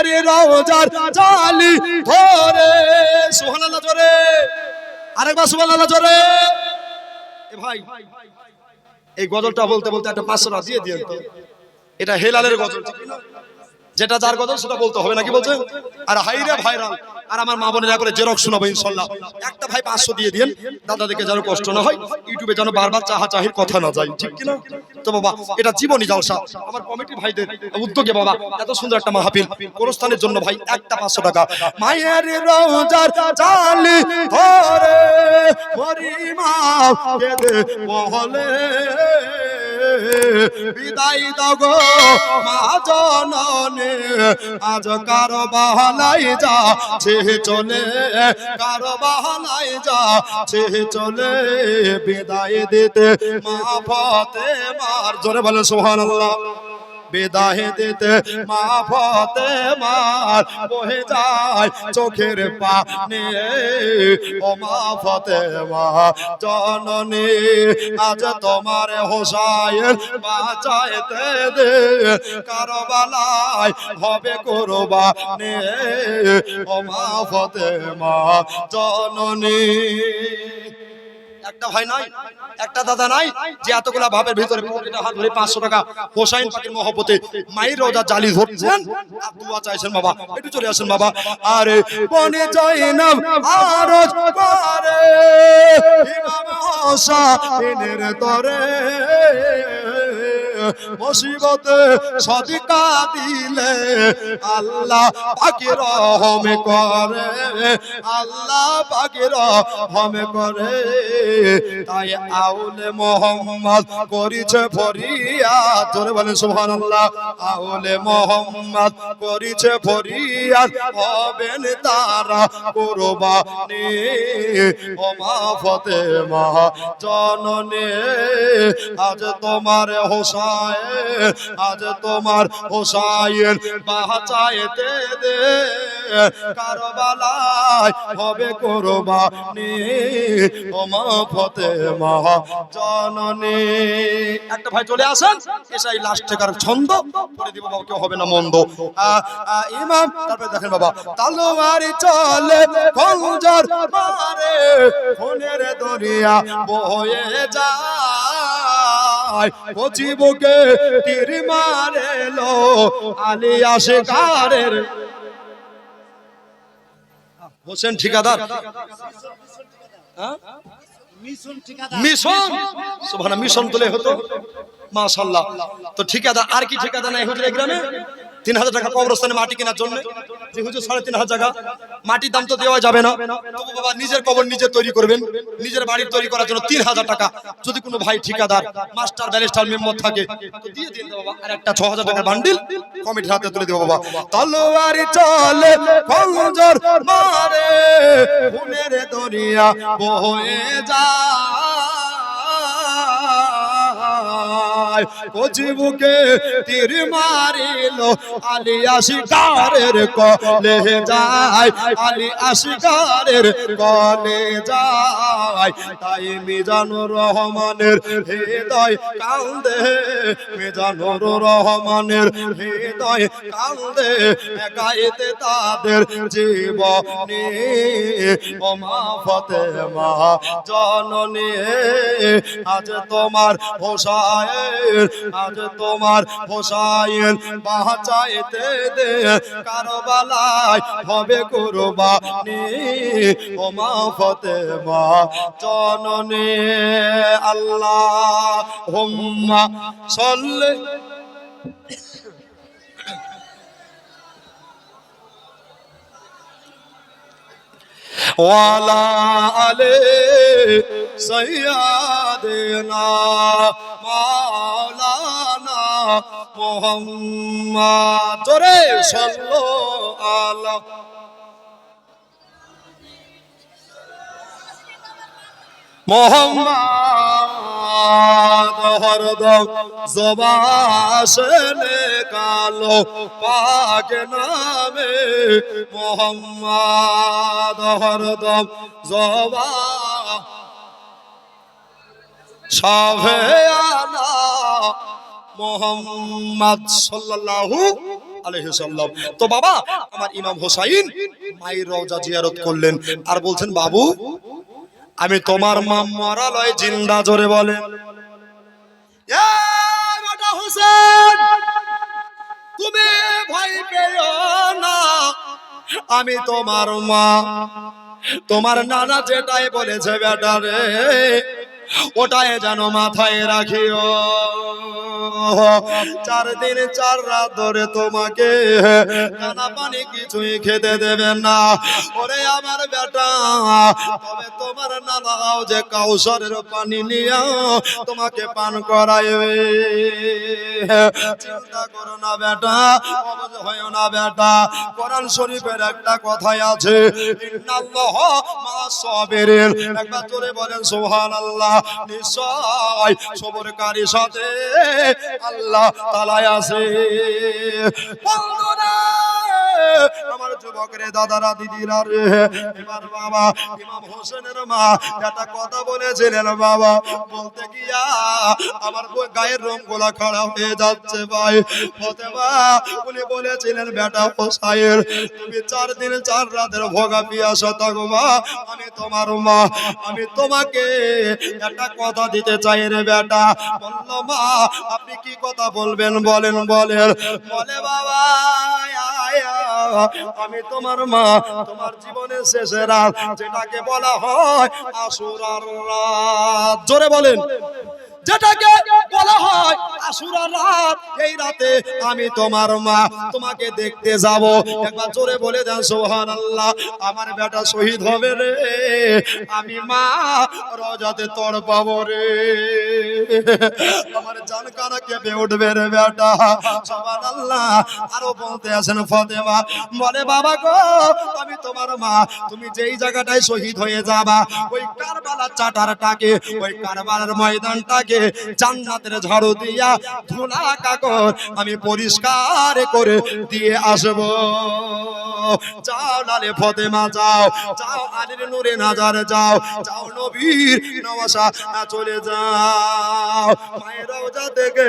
মায়ের রওজার জালি ধরে। সুবহানাল্লাহ জোরে, আরেকবার সুবহানাল্লাহ জোরে। এ ভাই এই গজলটা বলতে বলতে একটা 500 টাকা দিয়ে দিয়েন তো। এটা হেলালের গজল, ঠিক না? যেটা যার গজল সেটা বলতে হবে নাকি বলছেন? আর হাইরে ভাইরাল, আর আমার মা বোনেরা করে জেরক্স শোনাবো ইনশাআল্লাহ। একটা ভাই 500 দিয়ে দিয়েন, দাদাদেরকে যেন কষ্ট না হয়, ইউটিউবে যেন বারবার চাহির কথা না যায়, ঠিক কি না? তো বাবা এটা জীবনী জলসা, আমার কমিটি ভাইদের উদ্যোগে বাবা এত সুন্দর একটা মাহফিল কোরস্থানের জন্য ভাই একটা 500 টাকা। মায়ের রওজার জালি ধরে পরিমা কেঁদে বলে, বিদায় দাও গো মা জননী, আজ কারো বাহানায় যাচ্ছে চলে, কারো বাহানায় যাচ্ছে চলে, বিদায় দিতে মা ফাতেমার, জোরে বলেন সুবহানাল্লাহ, বিদায় দিতে মা ফাতেমার বহে যায় চোখের পানি। ও মা ফাতেমা জননী, আজ তোমার হোসাইন বাঁচাইতে দে, কারবালায় হবে কুরবানি। ও মা ফাতেমা জননী। একটা ভাই নাই, একটা দাদা নাই যে এতগুলা ভাবের ভিতরে পকেটে হাত ধরে 500 টাকা হোসাইন পাকের মহব্বতে মায়ের রওজা জালি ধরছেন আর দোয়া চাইছেন। বাবা একটু চলে আসেন বাবা। আরে বনে জয়নাব আরজ করে ইমাম হোসাইনের তরে, মুসিবতে সদকা দিলে আল্লাহ পাকের রহম করে, আল্লাহ পাকের রহম করে। তাই আউলে মোহাম্মদ করিছে ফরিয়াদ, জোরে বলেন সুবহানাল্লাহ। আউলে মোহাম্মদ করিছে ফরিয়াদ, হবেন তারা কুরবানি। ও মা ফাতেমা জননী, আজ তোমার হোসাইন, আজ তোমার হোসাইন বাঁচাইতে দে, কারবালায় হবে কুরবানি। ও মা ফাতেমা জননী। একটা ভাই চলে আসেন, এসাই লাস্ট থেকে ছন্দ পড়ে দিব বাবা, কেউ হবে না মন্দ। ইমাম তারপরে দেখেন বাবা, তলোয়ার চলে খঞ্জর মারে, খুনের দরিয়া বয়ে যায়, কচি বুকে তীর মারেলো আলী আশিকারের। হোসেন ঠিকাদার, মিশন সুবহানাল্লাহ, মিশন তুলে হতো মাশাআল্লাহ। তো ঠিকাদার, আর কি ঠিকাদার নাই হুজুর এই গ্রামে? 3000 টাকা কবরস্থানে মাটি কেনার জন্য, যে হুজুর 3.5 টাকা মাটির দাম তো দেওয়া যাবে না, তবু বাবা নিজের কবর নিজে তৈরি করবেন, নিজের বাড়ি তৈরি করার জন্য 3000 টাকা। যদি কোনো ভাই ঠিকাদার মাস্টার ব্যারিস্টার মেম্বার থাকে তো দিয়ে দিন বাবা, আর একটা 6000 টাকার বান্ডিল কমিটির হাতে তুলে দেব বাবা। তলোয়ার চলে খঞ্জর মারে, খুনের দরিয়া বয়ে যায়, কচি বুকে তীর মারিলো আলী আশিকারের কলে যায়, আলী আশিকারের কলে যায়। তাই মিজানুর রহমানের হৃদয় কান্দে, মিজানুর রহমানের হৃদয় কান্দে, গাইতে তাদের জীবনী। ও মা ফাতেমা জননী, আজ তোমার হোসাইন, আজ তোমার হোসাইন বাঁচাইতে দে, কারবালায় হবে কুরবানি। ও মা ফাতেমা জননী। আল্লাহুম্মা সাল্লি ওয়ালা আলে সাইয়্যিদিনা মাওলানা মুহাম্মদ, জোরে সাল্লাল্লাহু আলা মোহাম্মদ। হরদম জবানে কালো পাক নামে মোহাম্মদ, হরদম জবা সাফে আলা মোহাম্মদ সাল্লাল্লাহু আলাইহিস সালাম। তো বাবা আমার ইমাম হোসাইন মায়ের রওজা জিয়ারত করলেন আর বলছেন বাবু আমি তোমার মা মরা লয় জিন্দা, জোরে বলে এ বেটা হোসেন তুমি ভয় পেও না, আমি তোমার মা, তোমার নানা যেটাই বলেছে বেটা রে ওটাই যেন মাথায় রাখিও। 4 দিন 4 রাত ধরে তোমাকে দানা পানি কিছুই খেতে দেবেন না ওরে আমার বেটা, তবে তোমার নানাও যে কাউসারের পানি নিয়ে তোমাকে পান করাইবে। চিন্তা করো না বেটা, অবুঝ হয়ো না বেটা, কোরআন শরীফের একটা কথাই আছে ইন্নাল্লাহ মা'আস সাবিরিন, একবার জোরে বলেন সুবহানাল্লাহ। নিশ্চয় সবরকারীর সাথে আল্লাহ তাআলা আছে। বন্ধুরা আমার যুবকরে দাদারা দিদিরা রে, এবার বাবা ইমাম হোসেনের মা একটা কথা বলেছিলেন বাবা, বলতে গিয়া আমার গায়ের রংগুলা খাড়া হয়ে যাচ্ছে ভাই। ফতেমা উনি বলেছিলেন বেটা হোসাইন তুমি 4 দিন 4 রাতের ভোগা পিয়াসা থাকবা, আমি তোমার মা, আমি তোমাকে একটা কথা দিতে চাই রে বেটা। বললো মা আপনি কি কথা বলবেন বলেন বলেন। বলে বাবা আমি তোমার মা, তোমার জীবনের শেষের রাত যেটাকে বলা হয় আশুরার রাত, জোরে বলেন, যেটাকে বলা হয় আশুরার রাত, এই রাতে আমি তোমার মা তোমাকে দেখতে যাব। একবার জোরে বলে দেন সুবহানাল্লাহ। আমার বেটা শহীদ হবে রে, আমি মা রওজাতে তোর পাবো রে, আমার জান কানা কেঁপে উঠবে রে বেটা, সুবহানাল্লাহ। আরো বলতে আছেন ফতেমা, বলে বাবা গো আমি তোমার মা, তুমি যেই জায়গাটায় শহীদ হয়ে যাবা ওই কারবালার চাটারটাকে, ওই কারবালার ময়দানটাকে জান্নাতের ঝাড়ু দিয়া ধুলা কাগজ আমি পরিষ্কার করে দিয়ে আসব। যাও লালে ফতেমা যাও, যাও আলীর নূরে নাজার যাও, যাও নবীর নওয়াসা চলে যাও, মায়ের রওজা থেকে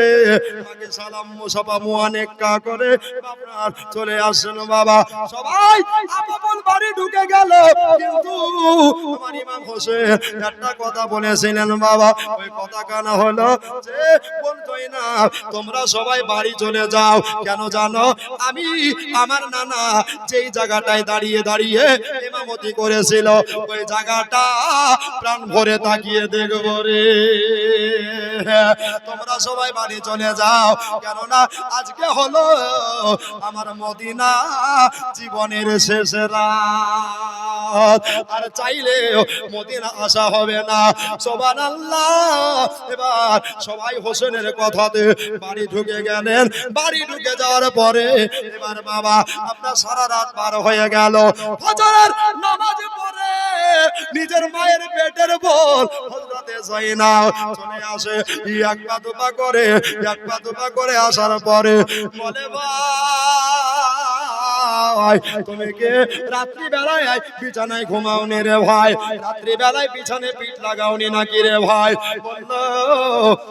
মাকে সালাম মুসাফা মুআনেক্কা করে আপনার চলে আসেন বাবা। সবাই আপন বাড়ি ঢুকে গেল, কিন্তু আমার ইমাম হোসেন একটা কথা বলেছিলেন বাবা, ওই কথা কানা হলো যে বলতোই না তোমরা সবাই বাড়ি চলে যাও, কেন জানো আমি আমার নানা যেই জায়গাটায় দাঁড়িয়ে দাঁড়িয়ে ইমামতি করেছিল ওই জায়গাটা প্রাণ ভরে তাকিয়ে দেখব রে। তোমরা সবাই বাড়ি চলে যাও, কেননা আজকে হলো আমার মদিনা জীবনের শেষ রাত, আর চাইলে মদিনা আসা হবে না। সুবহানাল্লাহ। এবার সবাই হোসেনের কথাতে বাড়ি ঢুকে গেলেন। বাড়ি ঢুকে যাওয়ার পরে এবার বাবা আপনার সারা রাত পার হয়ে গেল। ফজরের নামাজ পড়ে নিজের মায়ের পেটের বল হযরতে যায়েনব চলে আসে, এক পা দুপা করে এক পা দুপা করে আসার পরে বলে ভাই তুমি কি রাত্রি বেলায় বিছানায় ঘুমাওনি রে ভাই, রাত্রি বেলায় বিছানে পিঠ লাগাওনি নাকি রে ভাই? বললো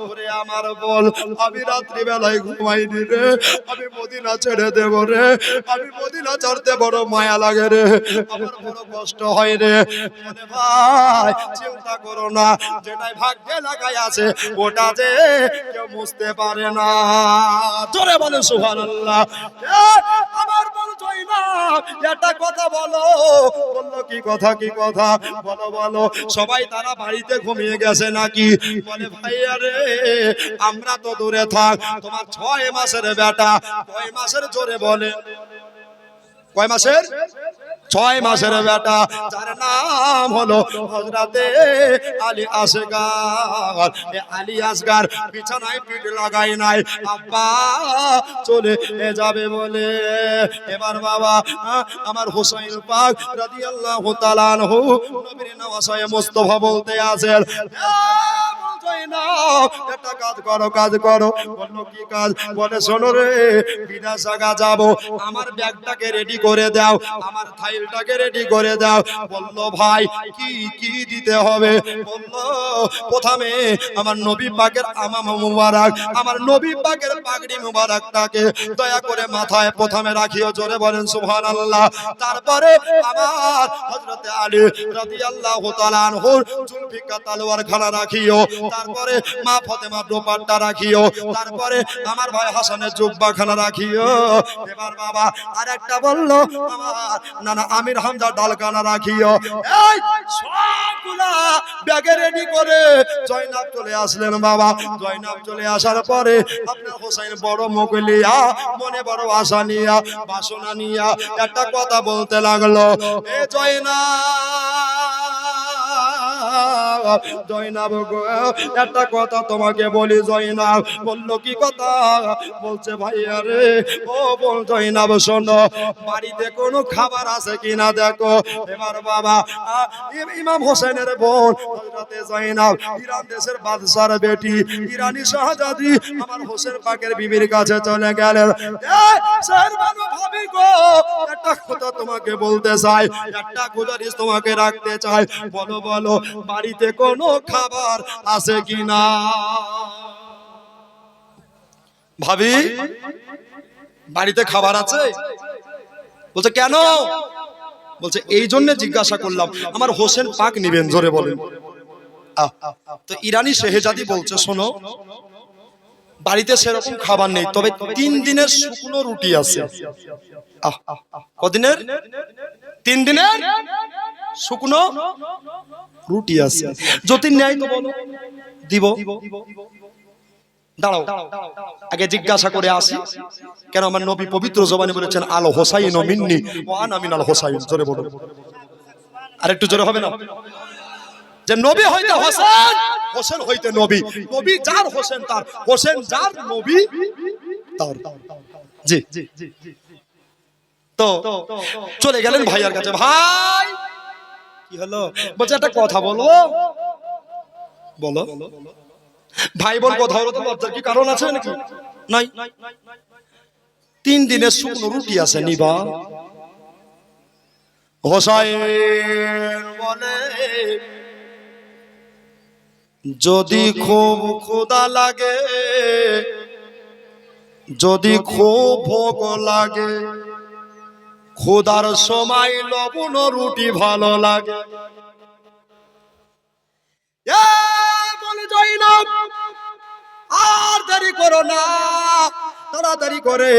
ওরে আমার বল আমি রাত্রি বেলায় ঘুমাইনি রে, আমি মদিনা ছেড়ে দেব রে, আমি মদিনা ছাড়তে বড় মায়া লাগে রে, আমার বড় কষ্ট হয় রে। বলে ভাই চিন্তা করো না, যেটাই ভাগ্যে লাগাই আছে ওটা যে কেউ বুঝতে পারে না, জোরে বলে সুবহানাল্লাহ। আমার বলছই না একটা কথা বলো। বললো কি কথা কি কথা, বলো বলো। সবাই তারা বাড়িতে ঘুমিয়ে গেছে নাকি? বলে ভাই আরে আমরা তো দূরে থাক, তোমার 6 মাসের বেটা, কয় মাসের জোরে বলে, কয় মাসের? 6 মাসের বেটা, যার নাম হলো হযরতে আলী আসগার। আলী আসগার বিছানায় পিঠ লাগাই নাই, আব্বা চলে যাবে বলে। এবার বাবা আমার হুসাইন পাক রাদিয়াল্লাহু তাআলা আনহু নবীর নওয়াসায়ে মুস্তাফা বলতে আছেন জয়নাব একটা কাজ করো বললো কি কাজ বলে শোনো রে বিদেশাগা যাব আমার ব্যাগটাকে রেডি করে দাও আমার ফাইলটাকে রেডি করে দাও বললো ভাই কি কি দিতে হবে বললো প্রথমে আমার নবী পাকের আমামা মুবারক আমার নবী পাকের পাগড়ি মুবারকটাকে দয়া করে মাথায় প্রথমে রাখিও জোরে বলেন সুবহানাল্লাহ তারপরে আমার হযরতে আলী রাদিয়াল্লাহু তাআলা আনহুর জুলফিকার তলোয়ার খানা রাখিও তারপরে মা ফাতেমার দোপাট্টা রাখিও তারপরে আমার ভাই হাসানের জুব্বা খানা রাখিও এবার বাবা আরেকটা বলল আমার নানা আমির হামজা ডালখানা রাখিও এই সবগুলা ব্যাগে রেডি করে জয়নাব চলে আসলেন বাবা জয়নাব চলে আসার পরে আপনার হোসেন বড় মুখলিয়া মনে বড় আশা নিয়া বাসনা নিয়া একটা কথা বলতে লাগলো এ জয়নাব গো একটা কথা তোমাকে বলি জয়নাব বললো কি কথা বলছে ভাইয়া রে ও বল জয়নাব শোনো বাড়িতে কোনো খাবার আছে কিনা দেখো এবার বাবা ইমাম হোসেনের বোন হযরতে জয়নাব ইরান দেশের বাদশার বেটি ইরানি শাহজাদি আমার হোসেন পাকের বিবির কাছে চলে গেলেন শহরবানু ভাবি গো একটা কথা তোমাকে বলতে চাই একটা গুজারিশ তোমাকে রাখতে চাই বলো বলো বাড়িতে কোনো খাবার আছে কিনা ভাবি বাড়িতে খাবার আছে বলছে কেন বলছে এই জন্য জিজ্ঞাসা করলাম আমার হোসেন পাক নিবেন জোরে বলেন তো ইরানি শেহজাদি বলছে শোনো বাড়িতে সেরকম খাবার নেই তবে 3 দিনের শুকনো রুটি আছে কদিনের 3 দিনের শুকনো রুটি আছে যদি নেই তো বলো দিব দাঁড়াও আগে জিজ্ঞাসা করে আসি কেন আমার নবী পবিত্র জবানে বলেছেন আল হোসাইন মিন্নি ওয়া আনা মিনাল হোসাইন জোরে বলো আরেকটু জোরে হবে না যে নবী হইতে হোসেন হোসেন হইতে নবী নবী যার হোসেন তার হোসেন যার নবী তার জি তো চলে গেলেন ভাইয়ার কাছে ভাই কি হলো বলছে একটা কথা বলো বলো ভাই বোন কথা হলো তো লজ্জার কি কারণ আছে নাকি নাই 3 দিনের শুকনো রুটি আছে নিবা হোসেন বলে যদি খুব ক্ষুধা লাগে যদি খুব ভোগ লাগে ক্ষুধার সময় লবণ রুটি ভালো লাগে বলে জয়নাব আর দেরি করো না তাড়াতাড়ি করে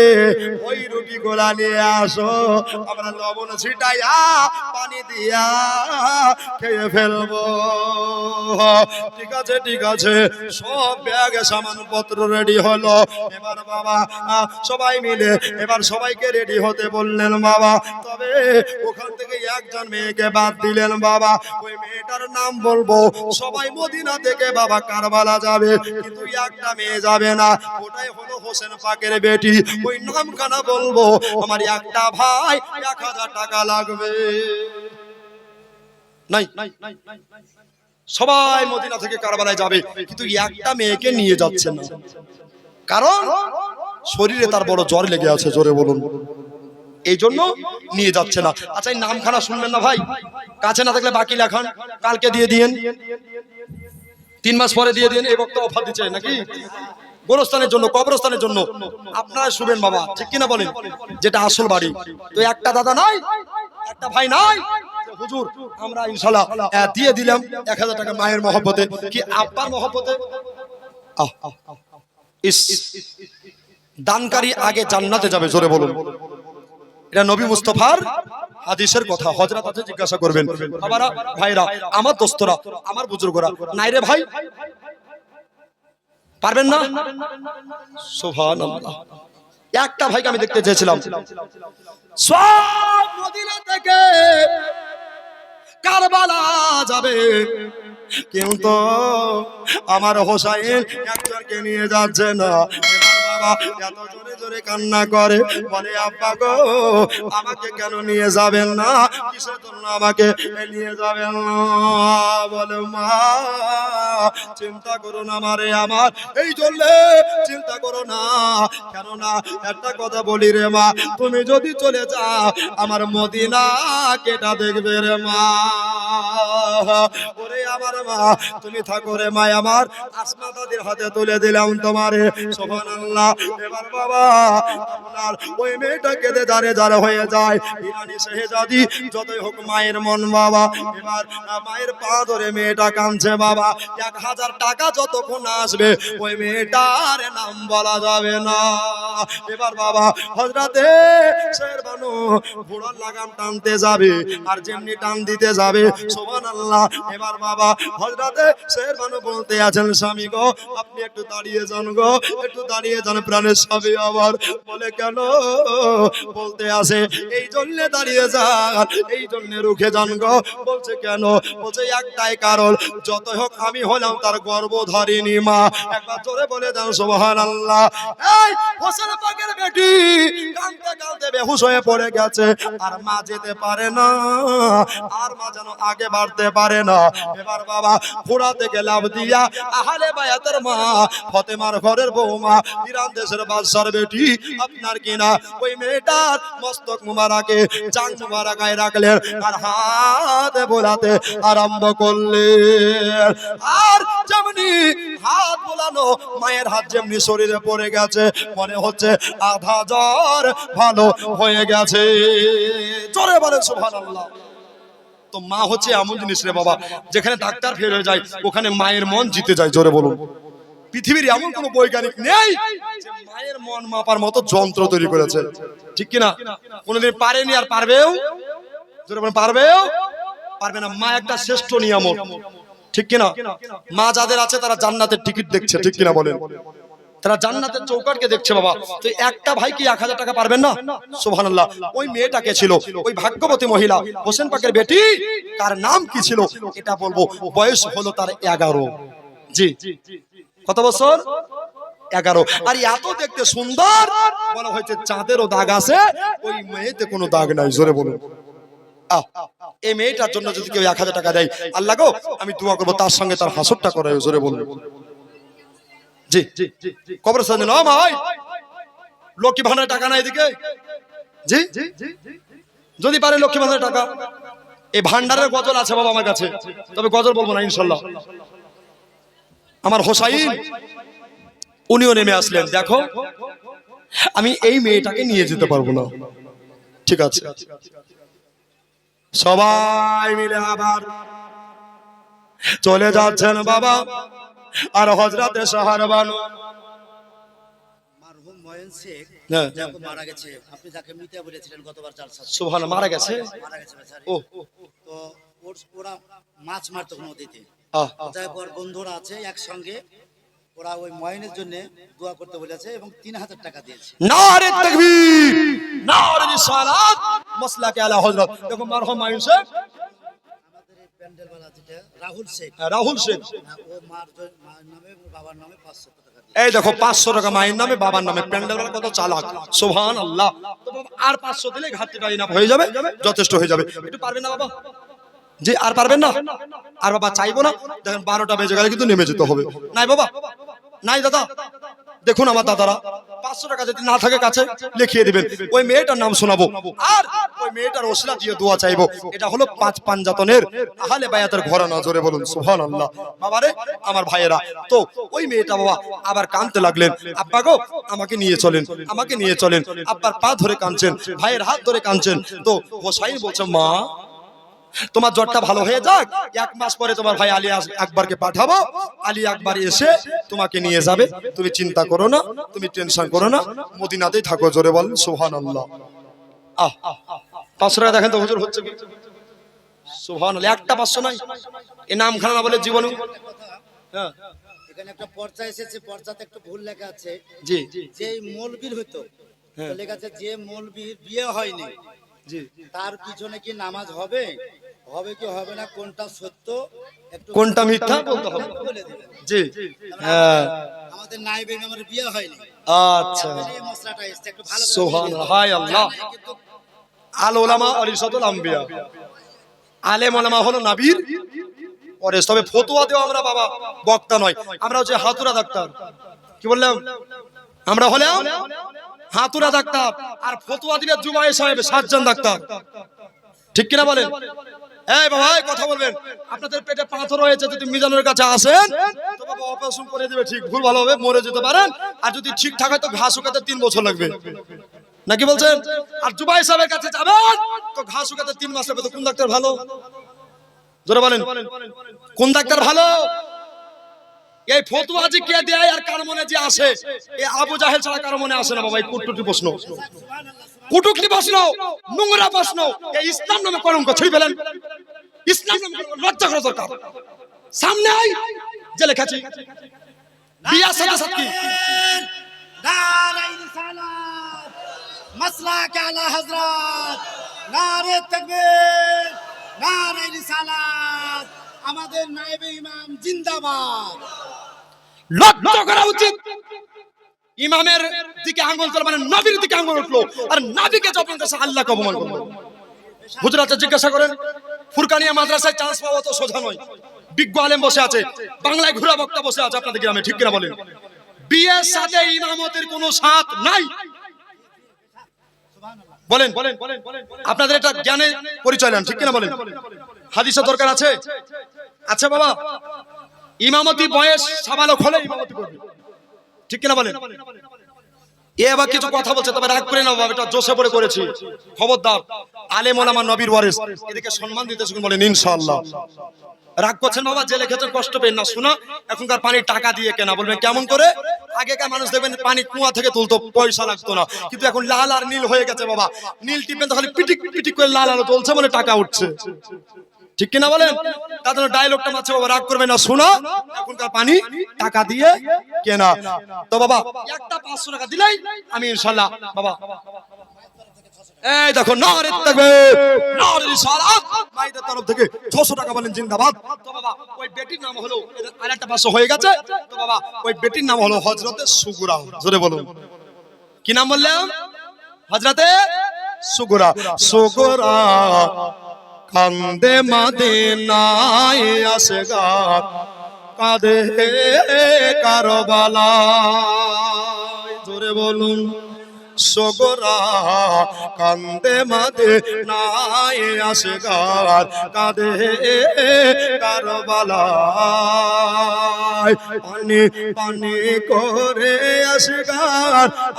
ওই রুটি গোলা নিয়ে আসো আমরা লবণ ছিটাইয়া পানি দিয়া খেয়ে ফেলবো ঠিক আছে সব ব্যাগে সামানপত্র রেডি হলো এবার বাবা সবাই মিলে এবার সবাইকে রেডি হতে বললেন বাবা তবে ওখান থেকে একজন মেয়েকে বাদ দিলেন বাবা ওই মেয়েটার নাম বলবো সবাই মদিনা থেকে বাবা কারবালা যাবে কিন্তু একটা মেয়ে যাবে না ওটাই হলো হোসেন পাকের বেটি ওই নামখানা বলবো আমার একটা ভাই 1000 টাকা লাগবে নাই সবাই মদিনা থেকে কারবালায় যাবে কিন্তু একটা মেয়েকে নিয়ে যাচ্ছে না কারণ শরীরে তার বড় জ্বর লেগে আছে জোরে বলুন এই জন্য নিয়ে যাচ্ছে না আচ্ছা এই নামখানা শুনবেন না ভাই কাছে না থাকলে বাকি লেখান কালকে দিয়ে দিয়েন 3 মাস পরে দিয়ে দিন এই বক্তব্য অফার দিচ্ছে নাকি গোরস্থানের জন্য কবরস্থানের জন্য আপনারা শুনবেন বাবা ঠিক কিনা বলেন যেটা আসল বাড়ি তো একটা দাদা নাই একটা ভাই নাই হুজুর আমরা ইনশাআল্লাহ দিয়ে দিলাম 1000 টাকা মায়ের মহব্বতে কি আব্বার মহব্বতে দানকারী আগে জান্নাতে যাবে জোরে বলুন এটা নবী মুস্তাফার হাদিসের কথা হযরত আছে জিজ্ঞাসা করবেন বাবারা ভাইরা আমার দোস্তরা আমার বুজুর্গরা নাই রে ভাই পারবেন না সুবহানাল্লাহ একটা ভাইকে আমি দেখতে চেয়েছিলাম সব মদিনা থেকে কারবালা যাবে কিন্তু আমার হোসেন একজনকে নিয়ে যাচ্ছে না বাবা এত জোরে জোরে কান্না করে, বলে আব্বা গো আমাকে কেন নিয়ে যাবেন না, কিসের জন্য আমাকে নিয়ে যাবেন না? বলে মা চিন্তা করো না মারে আমার, এই জন্য চিন্তা করো না, কেননা একটা কথা বলি রে মা, তুমি যদি চলে যাও আমার মদিনা কেটা দেখবে রে মা। ওরে আমার মা তুমি থাকো রে মা, আমার আসমা দাদির হাতে তুলে দিলাম তোমারে, সুবহানাল্লাহ। এবার বাবা আপনার ওই মেয়েটা কেঁদে দাঁড়ে হয়ে যায়, ইরানি শেহজাদি যতই হোক মায়ের মন বাবা। এবার মায়ের পা ধরে মেয়েটা কাঁদছে বাবা, 1000 টাকা যতক্ষণ আসবে ওই মেয়েটার নাম বলা যাবে না। এবার বাবা হযরতে শেরবানু ঘোড়ার লাগাম টানতে যাবে, আর যেমনি টান দিতে যাবে সুবহানাল্লাহ, এবার বাবা হযরতে শেরবানু বলতে আছেন স্বামী গো আপনি একটু দাঁড়িয়ে যান গো, একটু দাঁড়িয়ে যান প্রাণের স্বামী আবার। বলে কেন? বলতে আসে এই জন্য দাঁড়িয়ে যান, এই জন্য রুখে যান গো। বলছে কেন? বলছে একটাই কারণ, যত হোক আমি হলাম তার গর্ভধারিণী মা। একবার জোরে বলে দেন সুবহানাল্লাহ। এই হোসেন পাকের বেটি কাঁদতে কাঁদতে বেহুশ হয়ে পড়ে গেছে, আর মা যেতে পারে না, আর মা যেন আগে বাড়তে পারে না। এবার বাবা ঘোড়া থেকে লাফ দিয়া আহলে বায়াতের মা ফাতেমার ঘরের বৌমা ইরান দেশের বাদশার বেটি আপনার কিনা ওই মেয়েটার মস্তক মুবারাকে জান মুবারাকায় রাখলেন, আর হাতে বোলাতে আরম্ভ করলেন। আর যেমনি হাত বোলানো মায়ের হাত যেমনি শরীরে পড়ে গেছে, মনে হচ্ছে আধা জ্বর ভালো হয়ে গেছে। জোরে বলে সুবহানাল্লাহ। তো মা হচ্ছে এমন জিনিস রে বাবা, যেখানে ডাক্তার ফেল হয়ে যায় ওখানে মায়ের মন জিতে যায়। জোরে বলুন, পৃথিবীর এমন কোন বৈজ্ঞানিক নেই যে মায়ের মন মাপার মতো যন্ত্র তৈরি করেছে, ঠিক কিনা? কোনোদিন পারেনি আর পারবেও? জোরে বলুন, পারবেও? পারবে না। মা একটা শ্রেষ্ঠ নিয়ামক, ঠিক কিনা? মা যাদের আছে তারা জান্নাতের টিকিট দেখছে, ঠিক কিনা বলেন? তারা জান্নাতের চৌকাটকে দেখছে বাবা। তো একটা ভাই কি 1000 টাকা পারবেন না? সুবহানাল্লাহ। ওই মেয়েটাকে ছিল ওই ভাগ্যবতী মহিলা হোসেন পাকের বেটি, কার নাম কি ছিল এটা বলবো, বয়স হলো তার 11। জি, কত বছর? 11। আর এত দেখতে সুন্দর, বলা হয়েছে চাঁদেরও দাগ আছে, ওই মেয়েতে কোনো দাগ নাই। জোরে বলুন। এই মেয়েটার জন্য যদি কেউ 1000 টাকা দেয়, আল্লাহ গো আমি দোয়া করবো তার সঙ্গে তার হাসরটা করায়। জোরে বলুন। জি, কবরস্থানে না ভাই লক্ষ্মী ভান্ডারের টাকা নাই এদিকে। জি, যদি পারে লক্ষ্মী ভান্ডারের টাকা, এই ভান্ডারের গজল আছে বাবা আমার কাছে, তবে গজল বলবো না ইনশাল্লাহ। আমার হোসাইন উনিও নেমে আসলেন, দেখো আমি এই মেয়েটাকে নিয়ে যেতে পারবো না, ঠিক আছে? সবাই মিলে আবার চলে যাচ্ছেন বাবা। আর হযরতে শাহরবানু মারহুম ময়ন শেখ যাকে মারা গেছে, আপনি যাকে মিতা বলেছিলেন গতবার জালসা, সুবহানাল্লাহ, মারা গেছে বেচারি। ও তো ওরা মাছ মারতো নদীতে, তারপর বন্ধুরা আছে একসঙ্গে, ওরা ওই ময়নের জন্য দোয়া করতে বলেছে এবং 3000 টাকা দিয়েছে। নারে তাকবীর, নারে রিসালাত, মাসলাকে আলা হযরত। দেখো মারহুম ময়ন শেখ, আমাদের এই প্যান্ডেলওয়ালা যেটা রাহুল শেখ, রাহুল শেখ, ও মার নামে বাবার নামে 500 টাকা দিয়েছে। এই দেখো 500 টাকা মায়ের নামে বাবার নামে, প্যান্ডেলওয়ালা কত চালাক, সুবহানাল্লাহ। তো বাবা আর 500 দিলে ঘাটতিটা ইনাফ হয়ে যাবে, যথেষ্ট হয়ে যাবে। একটু পারবেন না বাবা? জি, আর পারবেন না? আর বাবা চাইবো না, দেখেন 12টা বেজে গেলে কিন্তু নেমে যেতে হবে। নাই বাবা, নাই দাদা, দেখুন আমার দাদারা 500 টাকা যদি না থাকে কাছে লিখিয়ে দিবেন, ওই মেয়েটার নাম শোনাবো, আর ওই মেয়েটার ওসিলা দিয়ে দোয়া চাইবো। এটা হলো 5 পাঞ্জাতনের আহলে বায়াতের ঘরানা। জোরে বলুন সুবহানাল্লাহ। বাবারে আমার ভাইয়েরা, তো ওই মেয়েটা বাবা আবার কাঁদতে লাগলেন, আব্বা গো আমাকে নিয়ে চলেন, আমাকে নিয়ে চলেন। আব্বার পা ধরে কাঁদছেন, ভাইয়ের হাত ধরে কাঁদছেন। তো হোসাইন বলছে মা তোমার জ্বরটা ভালো হয়ে যাক, 1 মাস পরে তোমার ভাই আলী আকবরকে পাঠাবো, আলী আকবর এসে তোমাকে নিয়ে যাবে, তুমি চিন্তা করো না, তুমি টেনশন করো না, মদিনাতেই থাকো। জোরে বলেন সুবহানাল্লাহ। 500 টাকা দেখেন তো হুজুর হচ্ছে কি? সুবহানাল্লাহ। একটা 500 নাই, এই নাম খানা না বলে জীবনে। হ্যাঁ, এখানে একটা পর্চা এসেছে, পর্চাতে একটু ভুল লেখা আছে। জি, যে মৌলবীর হতো, লেখা আছে যে মৌলবীর বিয়ে হয়নি, জি, তার পিছনে কি নামাজ হবে? হবে কি হবে না কোনটা সত্য একটু কোনটা মিথ্যা বলতে হবে। বলে দিবেন। জি হ্যাঁ আমাদের নাইবে আমার বিয়ে হয়নি, আচ্ছা এই মশলাটা এসছে একটু ভালো করে সুবহানাল্লাহ হায় আল্লাহ। জানাই কিন্তু আল উলামা ওয়ারিসাতুল আম্বিয়া, আলেম ওলামা হলো নবীর ওয়ারিস। তবে ফতোয়া দেওয়া আমরা বাবা বক্তা নয়, আমরা হচ্ছে হাতুরা ডাক্তার। কি বললাম? আমরা হলাম হাতুরা ডাক্তার, আর ফতোয়া দিবে জুবাই সাহেব সার্জন ডাক্তার। ঠিক কিনা বলেন? এই বাবা এই কথা বলবেন, আপনাদের পেটে পাথর হয়েছে, যদি মিজানের কাছে আসেন তো বাবা অপারেশন করে দিবে, ঠিক ভুল ভালো হবে, মরে যেতে পারেন। আর যদি ঠিকঠাক হয় তো ঘাস শুকাতে 3 বছর লাগবে, নাকি বলছেন? আর জুবাই সাহেবের কাছে যাবেন তো ঘাস শুকাতে 3 মাস লাগবে। তো কোন ডাক্তার ভালো? জোরে বলেন, কোন ডাক্তার ভালো? এই ফতোয়া যে কে দেয় আর কার মনে যে আসে, এই আবু জাহেল ছাড়া কার মনে আসে না বাবা। এই কুটকুটি প্রশ্ন, কুটুকলি প্রশ্ন, নোংরা প্রশ্ন, এই ইসলাম নামে কলঙ্ক ছুঁই ফেলেন। ইসলাম নামে কলঙ্ক, লজ্জা করা দরকার। সামনে আই জেলে খাচ্ছি বিয়ার সাথে সাথে কি নারে রিসালাত মাসলাক আলা হযরত, নারে তাকবীর, নারে রিসালাত, আমাদের নায়েবে ইমাম জিন্দাবাদ। লজ্জা করা উচিত। ইমামের দিকে আঙ্গুল তোলা মানে নবীর দিকে আঙ্গুল উঠলো, আর নবীকে যখন কাছে আল্লাহকে অপমান করলো। হুজুরাতে জিজ্ঞাসা করেন, ফুরকানিয়া মাদ্রাসায় চান্স পাওয়া তো সোজা নয়। বিজ্ঞ আলেম বসে আছে, বাংলায় ঘোরা বক্তা বসে আছে আপনাদের গ্রামে, ঠিক কিনা বলেন? বিয়ের সাথে ইমামতের কোনো সাথ নাই। বলেন আপনাদের এটা জ্ঞানে পরিচয় নেন, ঠিক কিনা বলেন? হাদিসের দরকার আছে? আচ্ছা বাবা, ইমামতি বয়স সাবালক হলে ইমামতি করবে, ঠিক কিনা বলেন? এ আবার কিছু কথা বলছে, তবে রাগ করে না বাবা, এটা জোশে পড়ে করেছি। খবরদার, আলেম ওলামা নবীর ওয়ারিস, এদিকে সম্মান দিতে শুনুন, বলেন ইনশাআল্লাহ। রাগ করছেন বাবা, জেলে খেতে কষ্ট পেন না। শোনা, এখনকার পানি টাকা দিয়ে কেনা। বলবেন কেমন করে? আগেকার মানুষ দেখবেন পানি কুয়া থেকে তুলতো, পয়সা লাগতো না, কিন্তু এখন লাল আর নীল হয়ে গেছে বাবা। নীল টিপেন তো খালি পিটিক পিটিক করে লাল আলো জ্বলছে, মানে টাকা উঠছে, ঠিক কিনা বলেন? তাদের ডায়লগটা মারছে বাবা, রাগ করবে না। শোনা, এখনকার পানি টাকা দিয়ে কেনা। তো বাবা একটা 500 টাকা দিলেই আমি ইনশাআল্লাহ বাবা, এই দেখো নারে তাকবীর, নারে রিসালাত, মাইদের তরফ থেকে 600 টাকা বলেন জিন্দাবাদ। তো বাবা ওই বেটির নাম হলো, আরেকটা 500 হয়ে গেছে। তো বাবা ওই বেটির নাম হলো হযরতে সুগুরা। জোরে বলুন, কি নাম বললাম? হযরতে সুগুরা। সুগুরা কান্দে মদিনায় আসগা, কাঁদে কারবালায়। জোরে বলুন, সুগুরা কান্দে মদিনায় আসগা, কাঁদে কারবালায়। পানি পানি করে আসগা,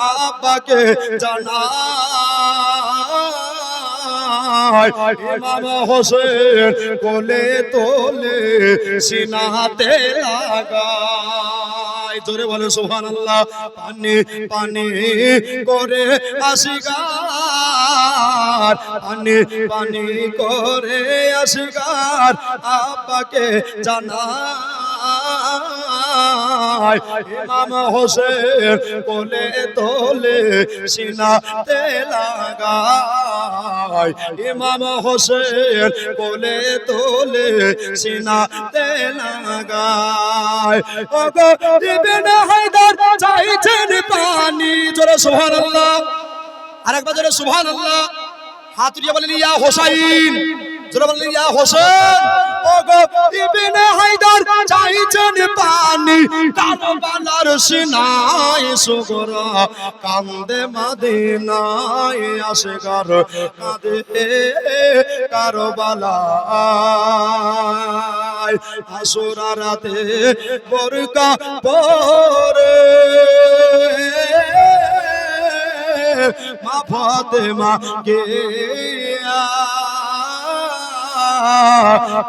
আব্বাকে জানা ইমাম হোসেন কোলে তোলে সিনাতে লাগায়। জোরে বলে সুবহানাল্লাহ। পানি পানি করে আসগার, পানি পানি করে আসগার, আব্বাকে জানায় ইমাম হোসেন কোলে তোলে সিনাতে লাগায়। ইমাম হোসেন কোলে তোলে সিনাতে লাগায়। ওগো ইবনে হায়দার চাইছেন পানি। জোরে সুবহানাল্লাহ, আরেকবার জোরে সুবহানাল্লাহ। হাত উঠিয়ে বলেন ইয়া হোসাইন। জোরে বলেন ইয়া হোসেন। ওগো ইবনে হায়দার চাইছেন পানি, কারবালার সিনায় সুগুরা কান্দে মদিনায় আসগার, কাঁদে কারবালায়। আশুরা রাতে বোরকা পরে মা ফাতেমা কে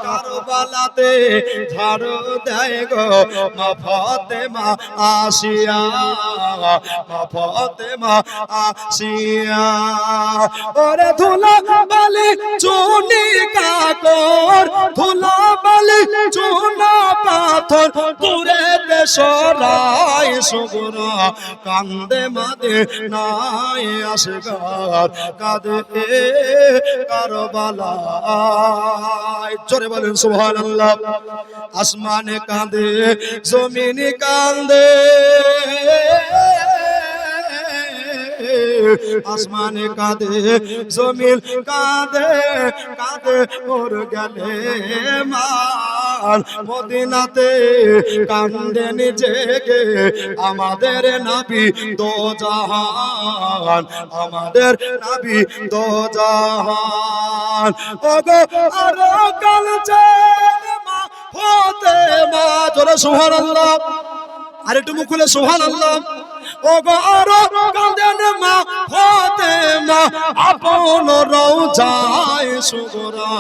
কারবালাতে ঝাড়ু দেয় গো মা ফাতেমা আসিয়া, মা ফাতেমা আসিয়া। ওরে ধুলা বালি চুনি কাকর, ধুলা বালি চুনা পাথর দূরেতে সরাই সুগরা কান্দে মাদে নাই আসগার কাঁদে কারবালায়। জোরে বলেন সুবহানাল্লাহ। আসমানে কাঁদে জমিনে কান্দে, আসমানে কাঁদে জমিন কাঁদে কাঁদে ওর গেলে মাল মদিনাতে কান্দে নিজেকে আমাদের নবী দো জাহান, আমাদের নবী দো জাহান। ওগো আরো কালচে মা হতে মা, জোরে সুবহানাল্লাহ। আর একটু মুখ খুলে সুবহানাল্লাহ। ওগো আরো কাঁদেন মা হতে মা আপন রওজায় সুগরা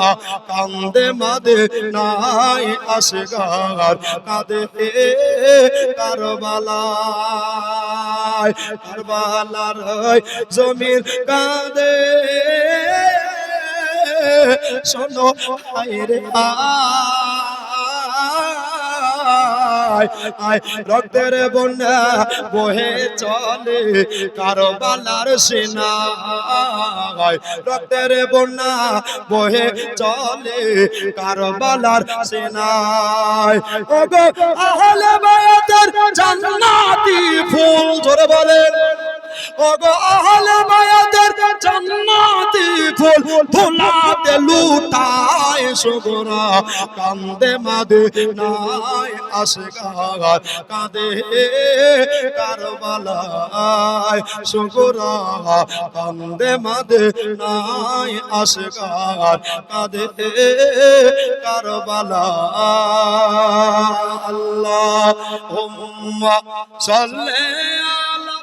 কান্দে মাদে নাই আসগার কাঁদে কারবালায়, কারবালার জমিন কাঁদে শোনো হায়রে আয় রক্তের বন্যা বহে চলে কারবালার সেনায়, রক্তের বন্যা বহে চলে কারবালার সেনায়। ওগো আহলে বায়াতের জান্নাতি ফুল, জোরে বলেন। ওগো আহলে বায়াতের জান্নাতি ফুল ফুলাতে লুটায় সুগরা কান্দে মাদে নাই আসগার কাঁদে কারবালায় সুগরা কান্দে মাদে নাই আসগার কাঁদে কারবালায়। আল্লাহুম্মা সাল্লি আলা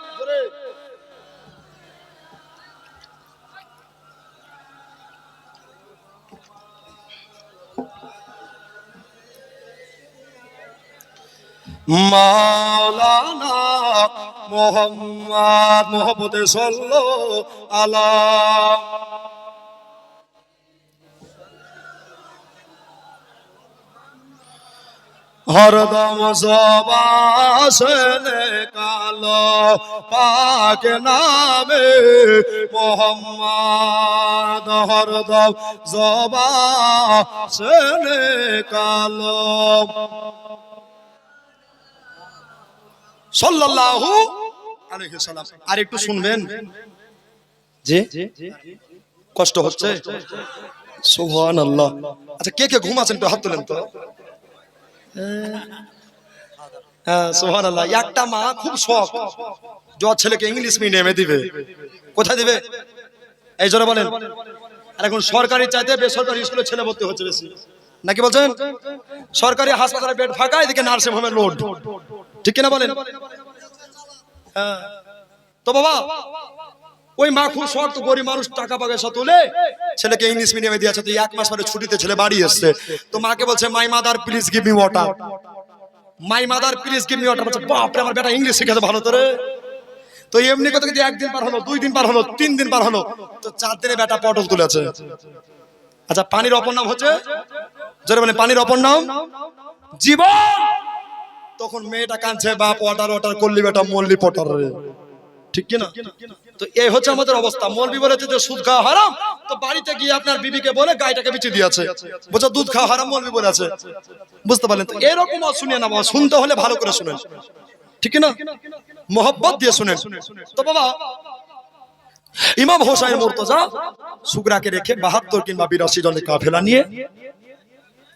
মাওলানা মোহাম্মদ মোহাম্মদ সাল্লাল্লাহু আলা। হরদম জবাসনে কালো পাক নামে মোহাম্মদ, হরদম জবাসনে কালো সাল্লাল্লাহু আলাইহি সাল্লাম। আর একটু শুনবেন যে কষ্ট হচ্ছে। সুবহানাল্লাহ। আচ্ছা কে কে ঘুম আছেন একটু হাত তোলেন তো। হ্যাঁ সুবহানাল্লাহ। একটা মা খুব শখ যে ওর ছেলেকে ইংলিশ মিডিয়ামে দিবে। কোথায় দিবে? এই জোরে বলেন। আর এখন সরকারি চাইতে বেসরকারি স্কুলে ছেলে ভর্তি হচ্ছে বেশি, নাকি বলছেন? সরকারি হাসপাতালে বেড ফাঁকা, এদিকে নার্সিং হোমে লোড, ঠিক কিনা বলেন? হ্যাঁ তো বাবা ওই মা খুব শর্ত, গরিব মানুষ টাকা পয়সা তুলে ছেলেকে ইংলিশ মিডিয়ামে দিয়েছে। তো 1 মাস পরে ছুটিতে ছেলে বাড়ি এসছে, তো মাকে বলছে my mother please give me water, my mother please give me water. বলছে বাপ রে আমার বেটা ইংলিশ শিখেছে ভালো করে। তো এমনি কথা কিন্তু 1 দিন পার হলো, 2 দিন পার হলো, 3 দিন পার হলো, তো 4 দিনে বেটা পটল তুলেছে। আচ্ছা পানির অপর নাম হচ্ছে, জোরে বলেন, পানির অপর নাম জীবন। তখন মেয়েটা কাঁদছে বাপ ওয়াটার ওয়াটার করলি বেটা মল্লি পটার রে, ঠিক কি না? তো এই হচ্ছে আমাদের অবস্থা। মৌলবি বলেছে যে সুদ খাওয়া হারাম, তো বাড়িতে গিয়ে আপনার বিবিকে বলে গাইটাকে বিচি দিয়েছে, বলছে দুধ খাওয়া হারাম মৌলবি বলেছে। বুঝতে পারলেন? তো এরকম শুনিয়ে না বাবা, শুনতে হলে ভালো করে শুনেন, ঠিক না? মোহব্বত দিয়ে শুনেন। তো বাবা ইমাম হোসাইন মুর্তজা সুগরাকে রেখে 72 কিংবা 82 জনের কাফেলা নিয়ে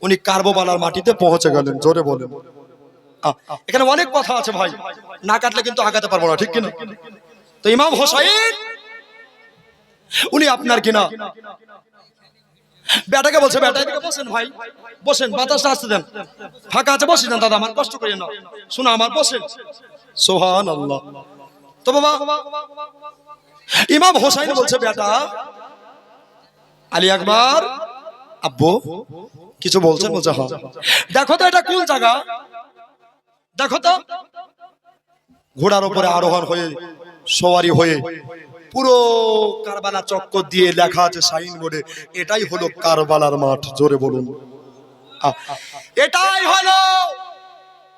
উনি কারবালার মাটিতে পৌঁছে গেলেন। জোরে বলেন। এখানে অনেক কথা আছে ভাই, না কাটলে কিন্তু আগাতে পারবো না, ঠিক কিনা? তো ইমাম হোসাইন উনি আপনার কিনা বেটাকে বলছে বেটা এদিকে বসেন ভাই, বসেন, বাতাসটা আসতে দেন, ফাঁকা আছে বসে যান দাদা, আমার কষ্ট করিয়ে না, শোনো আমার বসেন। সুবহানাল্লাহ। তো বাবা ইমাম হোসাইন বলছে বেটা আলী আকবর আব্বু কিছু বলছেন? বলছে হ্যাঁ। দেখো তো এটা কোন জায়গা, দেখো তো। ঘোড়ার উপরে আরোহণ হয়ে সওয়ারি হয়ে পুরো কারবালা চক্কর দিয়ে লেখা আছে সাইনবোর্ডে, এটাই হলো কারবালার মাঠ। জোরে বলুন, এটাই হলো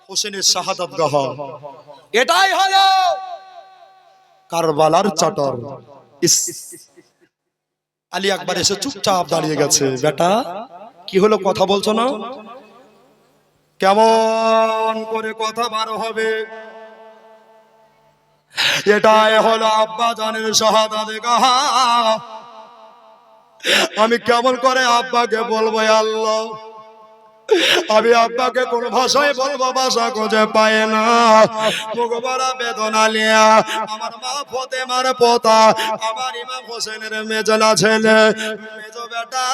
হোসেনের শাহাদাত গাহ। এটাই হলো কারবালার চাটর। আলী আকবর এসে চুপচাপ দাঁড়িয়ে গেছে। বেটা কি হলো, কথা বলছো না? কেমন করে কথা বার হবে? এটাই হলো আব্বা জানের শাহাদাত গাহ। আমি কেমন করে আব্বাকে বলবো আল্লাহ? আমি আব্বাকে কোন ভাষায় বলবো, ভাষা খুঁজে পায় না। মুখ ভরা বেদনা লিয়া আমার মা ফতেমার পোতা, আমার ইমাম হোসেনের মেজলা ছেলে, মেজো বেটা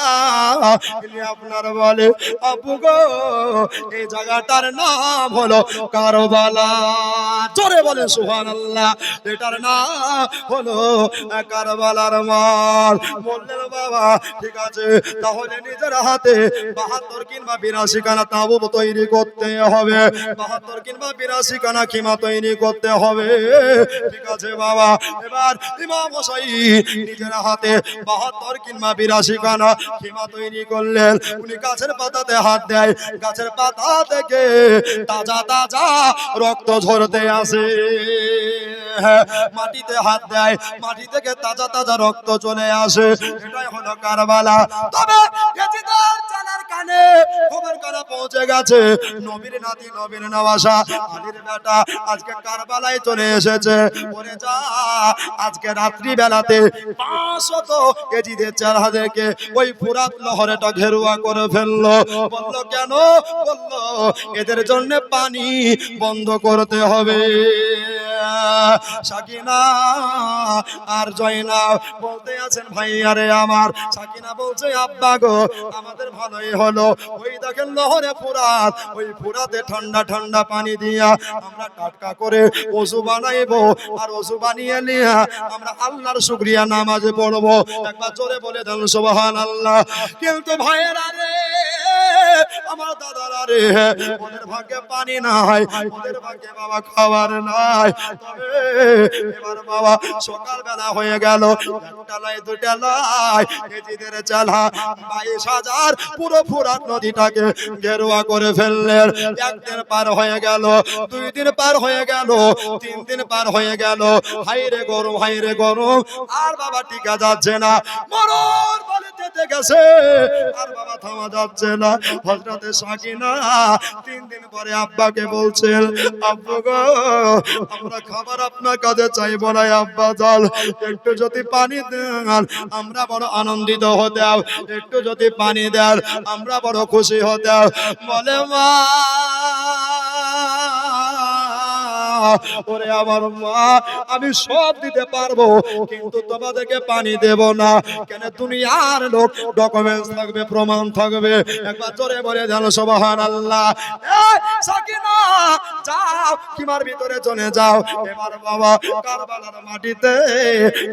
আপনার বলে, আব্বু গো এই জায়গাটার নাম হলো কারবালা। জোরে বলে সুবহানাল্লাহ। এটার নাম হলো কারবালার মাঠ। বললেন বাবা ঠিক আছে, তাহলে নিজের হাতে 72 কিংবা 82 খানা তাঁবু তৈরি করতে হবে, 72 কিংবা 82 খানা খিমা তৈরি করতে হবে। ঠিক আছে বাবা। এবার ইমাম মশাই নিজের হাতে 72 কিংবা 82 খানা খিমা তৈরি করলেন। উনি গাছের পাতাতে হাত দেয়, গাছের পাতা থেকে তাজা তাজা রক্ত ঝরতে আসে। মাটিতে হাত দেয়, মাটি থেকে তাজা তাজা রক্ত চলে আসে। এটাই হলো কারবালা। তবে ইয়াজিদের জানার কানে খবর কানা পৌঁছে গেছে, নবীর নাতি নবীর নওয়াসা আলীর বেটা আজকে কারবালায় চলে এসেছে। ওরে যা, আজকে রাত্রি বেলাতে 500 ইয়াজিদের চেহারাদেরকে ওই ফুরাত লহরেটা ঘেরুয়া করে ফেললো। বললো কেন? বললো এদের জন্য পানি বন্ধ করতে হবে। সাকিনা আর জয়না বলতে আছেন ভাই আরে আমার। সাকিনা বলছে আব্বা গো আমাদের ভালোই হলো, ওই দেখেন নহরে ফুরাত, ওই ফুরাতে ঠান্ডা ঠান্ডা পানি দিয়া আমরা টাটকা করে ওযু বানাইবো, আর ওযু বানিয়ে নিয়ে আমরা আল্লাহর শুকরিয়া নামাজে পড়বো। একবার জোরে বলে দেন সুবহানাল্লাহ। কিন্তু ভাইয়েরা রে, আমার দাদারা রে, ওদের ভাগ্যে পানি নাই, ওদের ভাগ্যে বাবা খাবার নাই। তবে এবার বাবা সকাল বেলা হয়ে গেল, একটা লাই দুটা লাই ইয়াজিদের চালা 22,000 পুরো ফুরাত নদীটাকে গেরুয়া করে ফেললেন। একদিন পার হয়ে গেল, 2 দিন পার হয়ে গেল, 3 দিন পার হয়ে গেল। হাইরে গরম, হাইরে গরম, আর বাবা টিকা যাচ্ছে না, মরণ বলে যেতে গেছে, আর বাবা থামা যাচ্ছে না। হযরতে সাকিনা 3 দিন পরে আব্বাকে বলছেন, আব্বু গো আমরা খাবার আপনার কাছে চাইবো না আব্বা জান, একটু যদি পানি দেন আমরা বড় আনন্দিত হতাম, একটু যদি পানি দেন আমরা বড় খুশি হতাম। বলে মা, ওরে আমার মা আমি সব দিতে পারবো, কিন্তু তোমাদেরকে পানি দেব না। কেন? দুনিয়ার লোক ডকুমেন্টস থাকবে, প্রমাণ থাকবে। একবার জোরে বলে দেন সুবহানাল্লাহ। এই সাকিনা যাও, কিমার ভিতরে চলে যাও। এবার বাবা কারবালার মাটিতে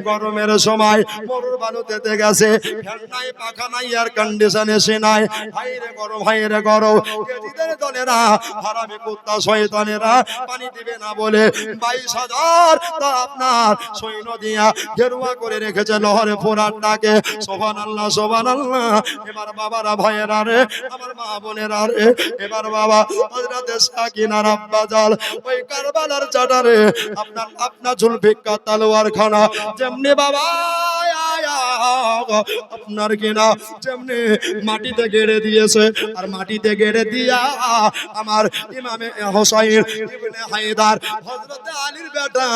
গরমের সময় মরুর বালুতে গেছে, ফ্যান নাই, পাখা নাই, এয়ার কন্ডিশন এসে নাই। হাইরে গরম, হাইরে গরম। ইয়াজিদের দলেরা, হারামি কুত্তা শয়তানেরা পানি দিবে না বলে 22,000 তা আপনার সৈন্য দিয়া গেরুয়া করে রেখেছে লহরে ফুরাতটাকে। সুবহানাল্লাহ, সুবহানাল্লাহ। এবার বাবারা ভাইয়েরা রে, আমার মা বোনেরা রে, এবার বাবা হযরতে সাকিনার আব্বা জাল ওই কারবালার চাটারে আপনার জুলফিকার তলোয়ার খানা যেমনি বাবা আপনার কিনা যেমনি মাটিতে গেড়ে দিয়েছে, আর মাটিতে গেড়ে দিয়া আমার ইমামে হোসাইন ইবনে হায়দার হযরতে আলীর বেটা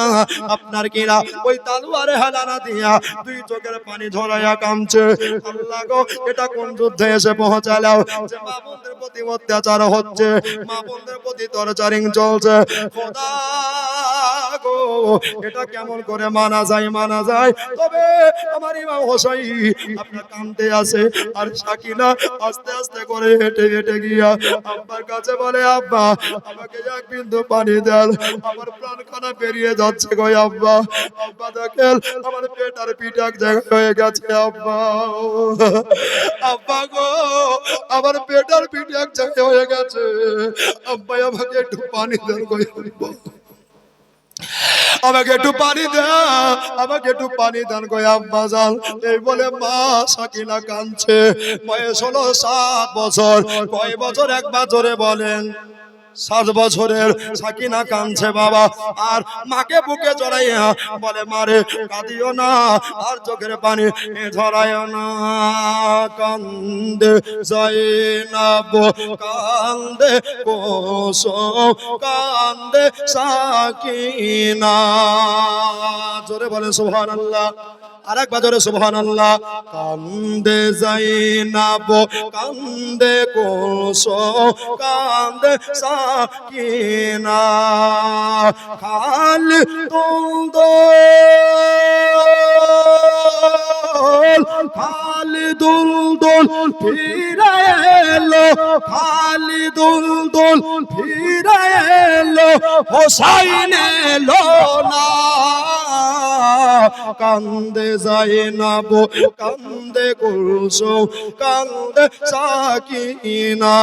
আপনার কিনা ওই তলোয়ারে হালানা দিয়া 2 চোখের পানি ঝরাইয়া কাঁদছে। আল্লাহ গো, এটা কোন যুদ্ধে এসে পৌঁছালাম যে মা বোনদের প্রতি অত্যাচার হচ্ছে, মা বোনদের প্রতি টর্চারিং চলছে। খোদা গো, এটা কেমন করে মানা যায়, মানা যায়? তবে আমার ইমাম হোসাইন আপনার কাঁদতে আসে, আর সাকিনা আস্তে আস্তে করে হেঁটে হেঁটে গিয়া আব্বার কাছে বলে, আব্বা আমাকে এক বিন্দু পানি দেন, আমার প্রাণখানা বেরিয়ে যাচ্ছে গো আব্বা। আব্বা দেখেন আমার পেট আর পিঠ এক জায়গায় হয়ে গেছে আব্বা। আব্বা গো, আমার পেট আর পিঠ এক জায়গায় হয়ে গেছে আব্বা, আমাকে একটু পানি দেন গো আব্বা, আমাকে একটু পানি দেন, আমাকে একটু পানি দেন গো আব্বা জান। এই বলে মা সাকিনা কাঁদছে। বয়স হলো 7 বছর। কয় বছর একবার জোরে বলেন? 7 বছরের সাকিনা কাঁদছে বাবা, আর মাকে বুকে জড়াইয়া বলে মারে কাঁদিও না, আর চোখের পানি ঝরাইও না। কান্দে যায়নাব, কান্দে কুসুম, কান্দে সাকিনা। জোরে বলে সুবহানাল্লাহ, আরেকবার জোরে সুবহানাল্লাহ। কান্দে যায়নাব, কান্দে কুসুম, কান্দে সাকিনা। খালি দুলদুল, খালি দুলদুল ফিরে এলো, খালি দুলদুল ফিরে এলো, হোসাইন এলো না। কান্দে যায়নাব, কান্দে কুলসুম, কান্দে সাকিনা।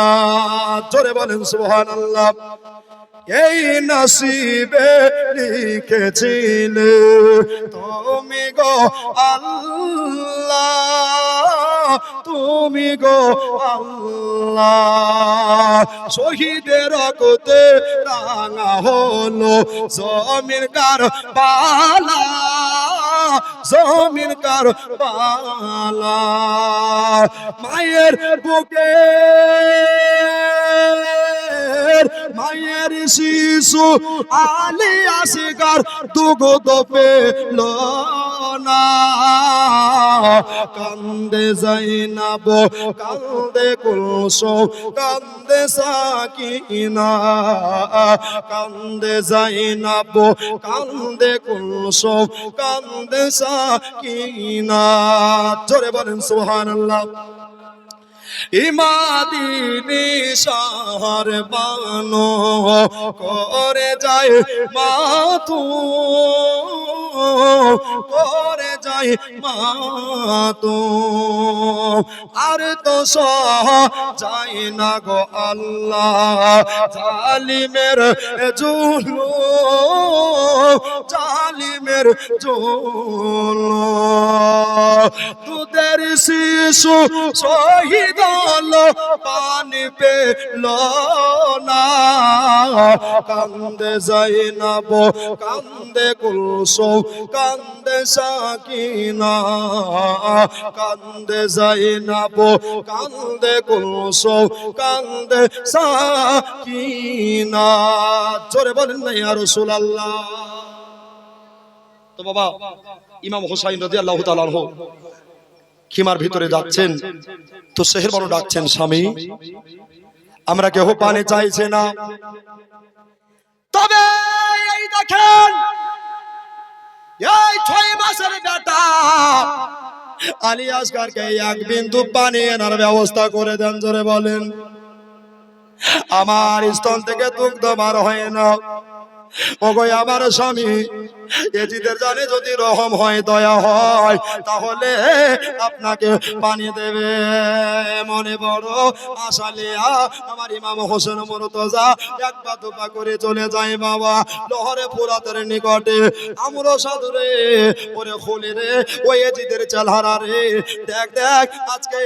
জোরে বলেন সুবহানাল্লাহ। এই নসিবে লিখেছিলে তুমি গো আল্লাহ, তুমি গো আল্লাহ। শহীদের রক্তে রাঙা হলো জমিন কারবালা, জমিন কারবালা। মায়ের বুকে, মায়ের শিশু আলী আসগার দুগ্ধ পেল না। কান্দে যায়নাব, কান্দে কুলসুম, কান্দে সাকিনা। কান্দে যায়নাব, কান্দে কুলসুম, কান্দে সাকিনা। জোরে বলেন সুবহানাল্লাহ। ইমাদিনী শহর বানো করে যায় মাতু, করে যায় মাতু। আর তো সহ যায় না গো আল্লাহ জালিমের জুলুম, জালিমের জুলুম। দুধের শিশু শহীদ হলো পানি পেল না। কান্দে যায়নাব, কান্দে কুলসুম, কান্দে সাকিনা। কান্দে যায়নাব, কান্দে কুলসুম, কান্দে সাকিনা। জোরে বলেন না ইয়া রাসূলুল্লাহ। তো বাবা ইমাম হুসাইন রাদিয়াল্লাহু তাআলা আনহু খিমার ভিতরে যাচ্ছেন, তো সেহের বড় ডাকছেন স্বামী আমরা কেহ পানি চাইছে না। তবে এই দেখেন এই 6 মাসের বেটা আলী আসগরকে এক বিন্দু পানি এনার ব্যবস্থা করে দেন। জোরে বলেন। আমার স্তন থেকে দুগ্ধ বার হয় না। ওগো আমার স্বামী, এজিদের জানে যদি রহম হয়, দয়া হয়, তাহলে আপনাকে পানি দেবে। মনে বড় আশা লিয়া আমার ইমাম হোসেন মুর্তজা এক পা দুপা করে চলে যায় বাবা লহরে ফুরাতের নিকটে। আমরা সাধুরে ওরে খুলি রে, ওই এজিদের চেহারা রে, দেখ দেখ আজকে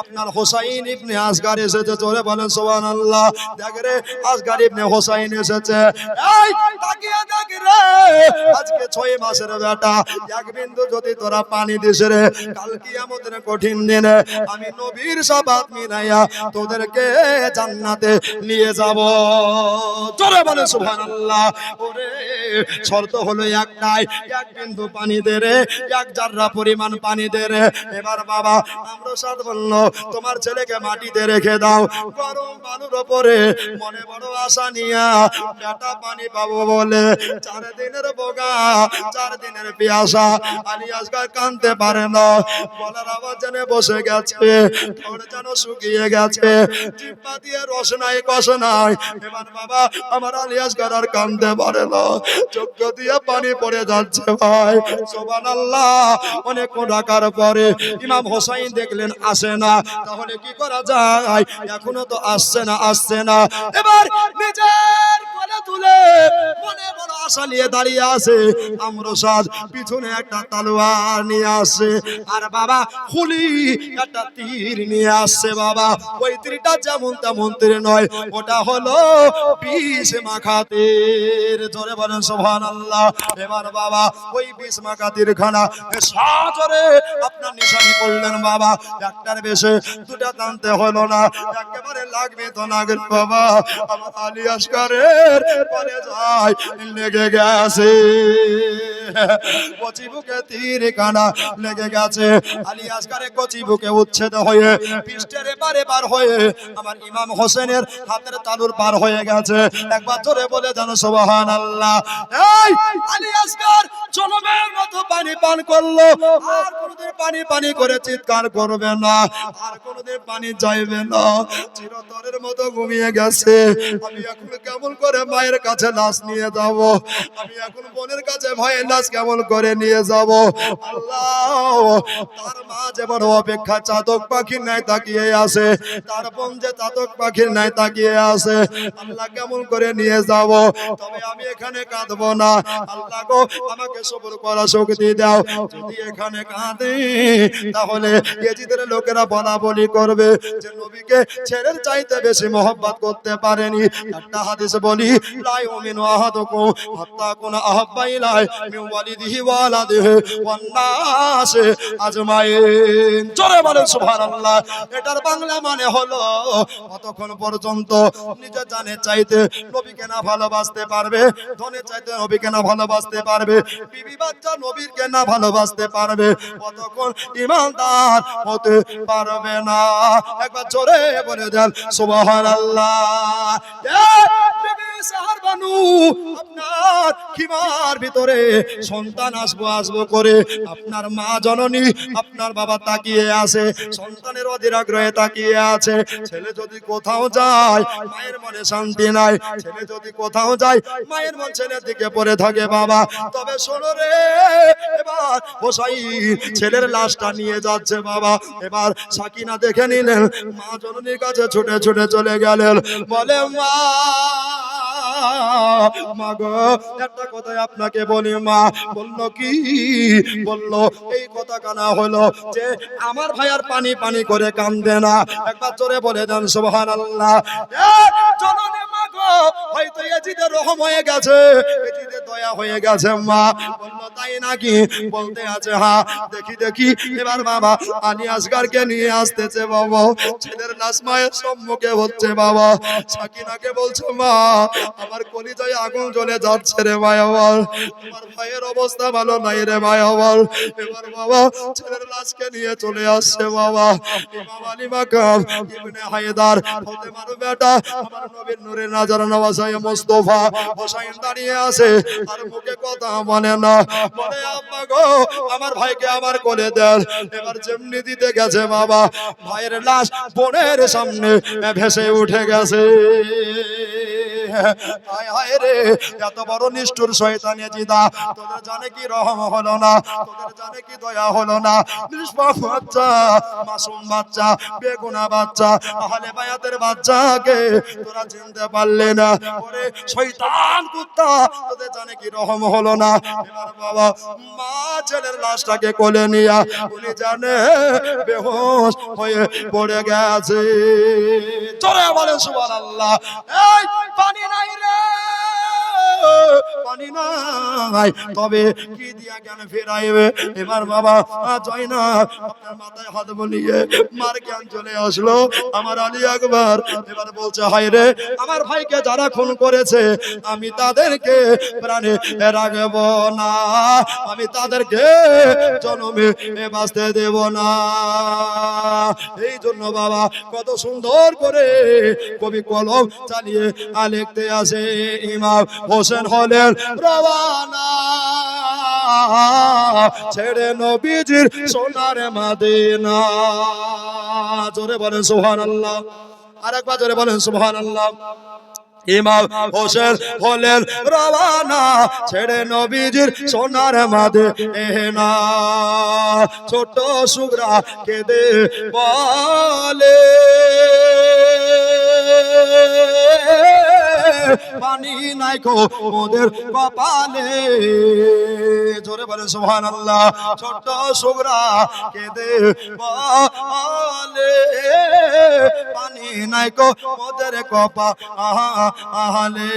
আপনার হোসাইন ইবনে আসগার এসেছে। জোরে বলেন সুবহানাল্লাহ। দেখ রে আসগার ইবনে হোসাইন এসেছে। এই তাকিয়ে দেখ রে, আজকে 6 মাসের বেটা এক বিন্দু যদি তোরা পানি দিস রে, কাল কিয়ামতের কঠিন দিনে আমি নবীর শপথ মিলাইয়া তোদেরকে জান্নাতে নিয়ে যাব। জোরে বলে সুবহানাল্লাহ। ওরে শর্ত হলো একটাই, এক বিন্দু পানি দে রে, এক জাররা পরিমাণ পানি দে রে। এবার বাবা আমরা সাথ বলল তোমার ছেলেকে মাটিতে রেখে দাও, গরম বালুর উপরে মনে বড় আশা নিয়া বেটা পানি পাবো বলে 4 দিনের বোগা, 4 দিনের পিয়াসা। আলী আসগর কাঁদতে পারে না, গলার আওয়াজ যেন বসে গেছে, ঠোঁট যেন শুকিয়ে গেছে, জিহ্বা দিয়ে রস নাই কষ নাই। এবার বাবা আমার আলী আসগর আর কাঁদতে পারে না, চোখ দিয়ে পানি পড়ে যাচ্ছে। ভাই সুবহানাল্লাহ। অনেক ডাকার পরে ইমাম হোসাইন দেখলেন আসে না, তাহলে কি করা যায়? এখনো তো আসছে না, আসছে না। এবার নিজের কানে তুলে মনে বড় আশা নিয়ে দাঁড়িয়ে আছে। আমরসাদ পিছনে একটা তলোয়ার নিয়ে আসছে, আর বাবা খুলি একটা তীর নিয়ে আসছে। বাবা ওই তীরটা যেমন তেমন তীর নয়, ওটা হলো বিষ মাখা তীর। জোরে বলেন সুবহানাল্লাহ। এবার বাবা ওই বিষ মাখা তীরখানা সাজরে আপনার নিশানি করলেন। বাবা একটার বেশে দুটা টানতে হলো না, একেবারে লাগবে তো লাগবে। বাবা আমার আলী আসগরের পরে যায় লেগে গেছে, কচি বুকে তীর কানা লেগে গেছে। আলী আসগরের কচি বুকে উচ্ছেদ হয়ে পৃষ্ঠের এবারে পার হয়ে আমার ইমাম হোসেনের হাতের তালুর পার হয়ে গেছে। একবার ধরে বলে জানো সুবহানাল্লাহ। এই আলী আসগর জনমের মতো পানি পান করলো, আর কোনোদিন পানি পানি করে চিৎকার করবে না, আর কোনোদিন পানি চাইবে না, চিরতরের মতো ঘুমিয়ে গেছে। আমি এখন কেমন করে মায়ের কাছে লাশ নিয়ে যাব? আমি এখন বোনের কাছে ভাইয়ের লাশ কেমন করে নিয়ে যাব? আল্লাহ, তার মা যে বড় অপেক্ষা চাতক পাখির ন্যায় তাকিয়ে আছে, তার বোন যে চাতক পাখির ন্যায় তাকিয়ে আছে। আল্লাহ কেমন করে নিয়ে যাব? তবে আমি এখানে কাঁদবো না। আল্লাহ গো, আমাকে সবর করা শক্তি দাও। যদি এখানে কাঁদি তাহলে ইয়াজিদের লোকেরা বলা বলি করবে যে নবীকে ছেলের চাইতে বেশি মহব্বত করতে পারেনি। একটা হাদিস বলি, লা ইউমিনু আহাদুকুম হাত্তা কুনা আহাব্বা ইলাইহি মিন ওয়ালিদিহি ওয়া ওয়ালাদিহি ওয়ান নাস আজমাইন। জোরে বলেন সুবহানাল্লাহ। এটার বাংলা মানে হলো কতক্ষণ পর্যন্ত নিজের জানের চাইতে নবীকে না ভালোবাসতে পারবে, ধনের চাইতে নবীকে না ভালোবাসতে পারবে, বিবি বাচ্চা নবীকে না ভালোবাসতে পারবে, কতক্ষণ ঈমানদার হতে পারবে না। একবার জোরে বলে দেন সুবহানাল্লাহ। বিবি সাহার বানু, আপনার খিমার ভিতরে সন্তান আসবো করে আপনার মা জননী, আপনার বাবা তাকিয়ে আছে, সন্তানের অধীর আগ্রহে তাকিয়ে আছে। ছেলে যদি কোথাও যায় মায়ের মনে শান্তি নাই, ছেলে যদি কোথাও যায় মায়ের মন ছেলের দিকে পড়ে থাকে। বাবা তবে শোনো রে, এবার হোসাইন ছেলের লাশটা নিয়ে যাচ্ছে। বাবা এবার সাকিনা দেখে নিলেন, মা জননীর কাছে ছুটে ছুটে চলে গেলেন, বলে মা, মা গো একটা কথা আপনাকে বলি। মা বলল কি? বলল এই কথা কানা হলো যে আমার ভাই আর পানি পানি করে কান্দে না। একবার জোরে বলে দেন সুবহানাল্লাহ। জননী মা গো, হয়তো ইয়াজিদের রহম হয়ে গেছে, ইয়াজিদের দয়া হয়ে গেছে। মা বলল তাই নাকি? বলতে আছে হ্যাঁ। দেখি দেখি এবার বাবা আলী আসগরকে নিয়ে আসতেছে। বাবা ছেলের লাশ মায়ের সম্মুখে হচ্ছে। বাবা সাকিনাকে বলছে, মা আমার কলিজায় আগুন জ্বলে যাচ্ছে রে মা, আমার ভাইয়ের অবস্থা ভালো নাই রে মা আমার। এবার বাবা ছেলের লাশকে নিয়ে চলে আসছে। বাবা ইমাম আলী মাকাম ইবনে হায়দার ফাতেমার বেটা আমার নবীর নূরের নাজার নওয়াজ মুস্তাফা হোসেন দাঁড়িয়ে আছে, আর মুখে কথা বলে না। বলে আব্বা গো, আমার ভাইকে আমার কোলে দেন। এবার যেমনি দিতে গেছে বাবা, ভাইয়ের লাশ বোনের সামনে ভেসে উঠে গেছে। হায় হায় রে, এত বড় নিষ্ঠুর শয়তান ইয়াজিদা, তোদের জানে কি রহম হলো না? তোদের জানে কি দয়া হলো না? নিষ্পাপ বাচ্চা, মাসুম বাচ্চা, বেগুনা বাচ্চা, আহলে বায়াতের বাচ্চাকে তোরা চিনতে পারলে না। ওরে শয়তান কুত্তা, তোদের জানে কি রহম হলো না? এবার বাবা মা ছেলের লাশটাকে কোলে নিয়া উনি জানে বেহুশ হয়ে পড়ে গেছে। জোরে বলেন সুবহানাল্লাহ। এই পানি নাই রে, পানি নাই, তবে কি দিয়া জ্ঞান ফেরাইবে? এবার বাবা জয় না, আপনার মাথায় হাত বুলিয়ে মার জ্ঞান চলে আসলো আমার আলী আকবর। এবার বলছে হায় রে, আমার ভাইকে যারা খুন করেছে আমি তাদেরকে প্রাণে রাখব না, আমি তাদেরকে জনমে বাঁচতে দেব না। এই জন্য বাবা কত সুন্দর করে কবি কলম চালিয়ে লিখতে আসে, ইমাম হোসেন হলেন রওয়ানা ছেড়ে নবীজির সোনার মদিনা। জোরে বলেন সুবহানাল্লাহ, আরেকবার জোরে বলেন সুবহানাল্লাহ। ইমাম হোসেন হলেন রওয়ানা ছেড়ে নবীজির সোনার মদিনা। ছোট সুগরা কেঁদে বলে পানি নাই কো মোদের কপালে। জোরে বলেন সুবহানাল্লাহ। ছোট্ট সুগরা কেঁদে বলে পানি নাই কো মোদের কপালে।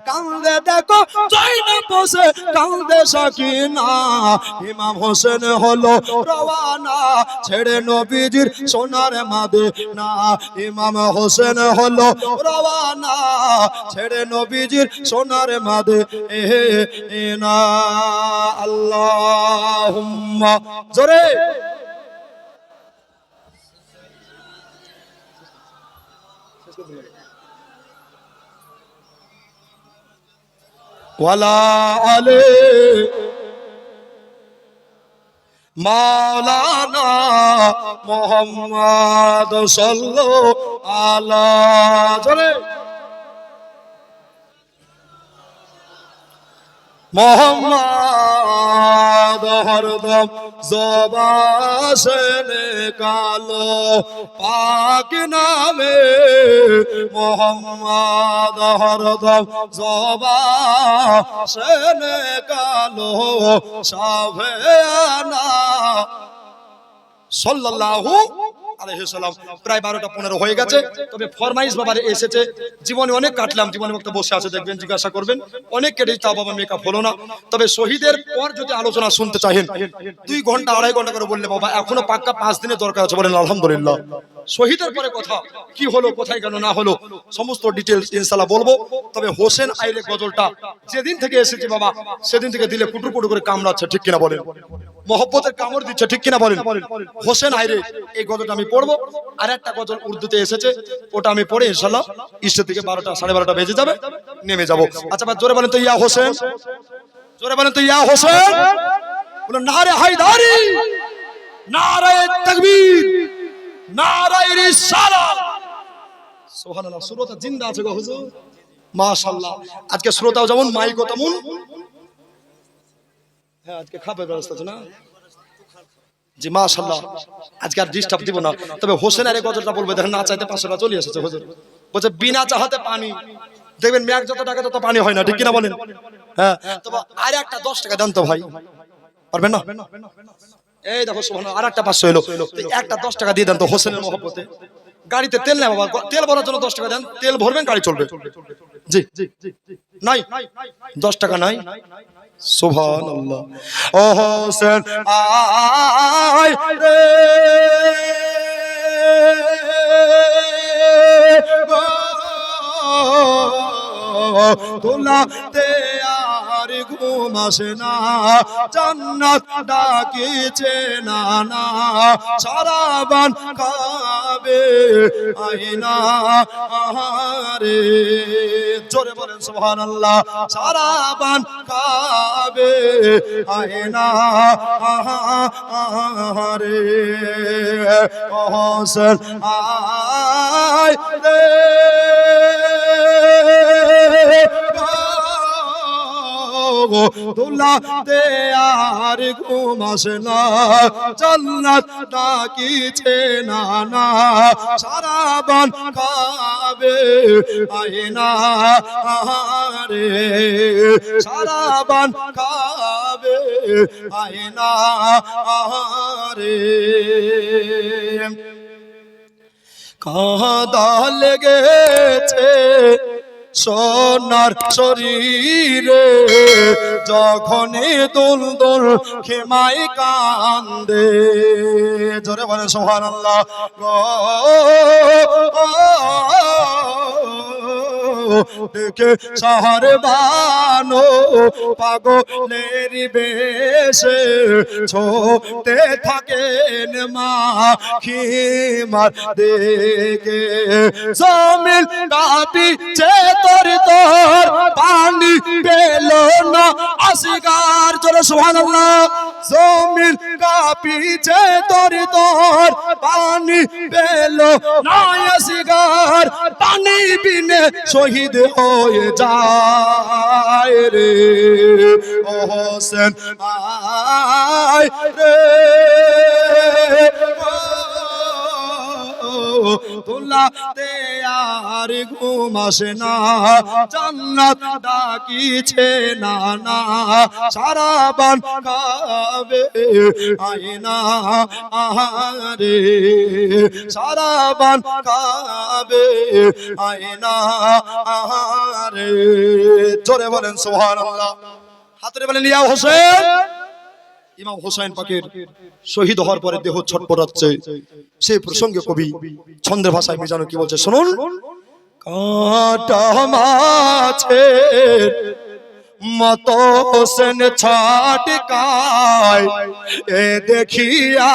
কান্দে দেখো জয়নাব বসে কান্দে সাকিনা, ইমাম হোসেন হলো রওয়ানা ছেড়ে নবীজির সোনার মদিনা। ইমাম হোসেন হলো রওয়ানা ছেড়ে নবীজির সোনার মদিনা। আল্লাহুম্মা জোরে ওয়ালা আলে মাওলানা মুহাম্মদ সাল্লাল্লাহু আলা জোরে মোহাম্মদ হরদম জবান কালো পাক নামে, মোহাম্মদ হরদম জবান কালো সাফিয়ানা সাল্লাল্লাহু আলাইহিস সালাম। প্রায় 12টা 15 হয়ে গেছে, তবে ফরমাইশ বাবারে এসেছে। জীবনে অনেক কাটলাম, জীবনে বক্তা বসে আছে দেখবেন, জিজ্ঞাসা করবেন, অনেক কেটেছি, তাও বাবা মেকআপ হলো না। তবে শহীদের পর যদি আলোচনা শুনতে চাহেন 2 ঘন্টা 2.5 ঘন্টা করে বললে বাবা এখনো পাক্কা 5 দিনের দরকার আছে, বলেন আলহামদুলিল্লাহ। শহীদের পরে কথা কি হলো, কোথায় গেল না হলো, সমস্ত ডিটেইলস ইনশাআল্লাহ বলবো। তবে হোসেন আইরে গজলটা যেদিন থেকে এসেছে বাবা সেদিন থেকে দিলে কুটুর কুটু করে কামড়াচ্ছে, ঠিক কিনা বলেন, মহব্বতের কামড় দিচ্ছে, ঠিক কিনা বলেন। হোসেন আইরে এই গজলটা আমি পড়বো। আর একটা গজল উর্দুতে এসেছে, ওটা আমি পড়ে ইনশাআল্লাহ ইশতের দিকে 12টা 12:30 বেজে যাবে, নেমে যাব। আচ্ছা ভাই জোরে বলেন তো ইয়া হোসেন, জোরে বলেন তো ইয়া হোসেন। বলেন নারে হায়দারি, নারে তাকবীর, নারে রিসালাত। সুবহানাল্লাহ। শ্রোতা জিন্দা আছে গো হুজুর, মাশাআল্লাহ। আজকে শ্রোতাও যেমন মাইকও তেমন। হ্যাঁ আজকে খাবার ব্যবস্থা আছে না জি, মাশাআল্লাহ। আজকে আর ডিস্টার্ব দিব না। তবে হোসেন আরে গজলটা বলবে, দেখেন না চাইতে 500 টাকা চলে এসেছে হুজুর। বলছে বিনা চাহাতে পানি, দেখবেন মেঘ যত টাকা তত পানি হয় না, ঠিক কিনা বলেন। হ্যাঁ তবে আর একটা 10 টাকা দেন তো ভাই, পারবেন না? এই দেখো সুবহানাল্লাহ, আর একটা 500 এলো, একটা 10 টাকা দিয়ে দেন তো হোসেনের মহব্বতে। গাড়িতে তেল নেই বাবা, তেল ভরার জন্য 10 টাকা দেন, তেল ভরবেন গাড়ি চলবে। জি নাই 10 টাকা নাই। সুবহানাল্লাহ। ও হোসেন আয় রে তোলাতে আর ঘুম আসে না, জান্নাত ডাকিছে না না, সারাবান কাবে আয়না আহারে। জোরে বলেন সুবহানাল্লাহ। সারাবান কাবে আয়না আহারে। হোসেন আয় রে তোলাতে আর ঘুম আসে না, জান্নাত ডাকিছে না না, সারাবান কাবে আয়না আহারে, সারাবান কাবে আয়না আহারে। কাঁদা লেগেছে সোনার শরীরে, যখনই দুল দুল খেমাই কান্দে। জোরে বলেন সুবহানাল্লাহ। দেখে শহর বানো পাগলের বেশে ছোটে থাকেন মা খিমার দেখে, জমিন কাঁপিছে তোর তোর পানি পেল না আসিগার। জোরে সুবহানাল্লাহ। জমিন কাঁপিছে তোর তোর পানি পেল না আসিগার, পানি বিনে শহীদ হয়ে যায় রে। ও হোসেন আয় রে দোলাতে আর ঘুম আসে না, জান্নাত ডাকিছে না না, সারা বান খাবে আয়না আহারে, সারা বান খাবে আয়না আহারে। জোরে বলেন সুবহানাল্লাহ। হাতে বলেন ইয়া হোসেন। ইমাম হোসেন পাকের শহীদ হওয়ার পরে দেহ ছটপটাচ্ছে, সেই প্রসঙ্গে কবি ছন্দের ভাষায় মিজানো কি বলছে শুনুন। কাঁটা মাছের মতো হোসেন ছাটকায়, এ দেখিয়া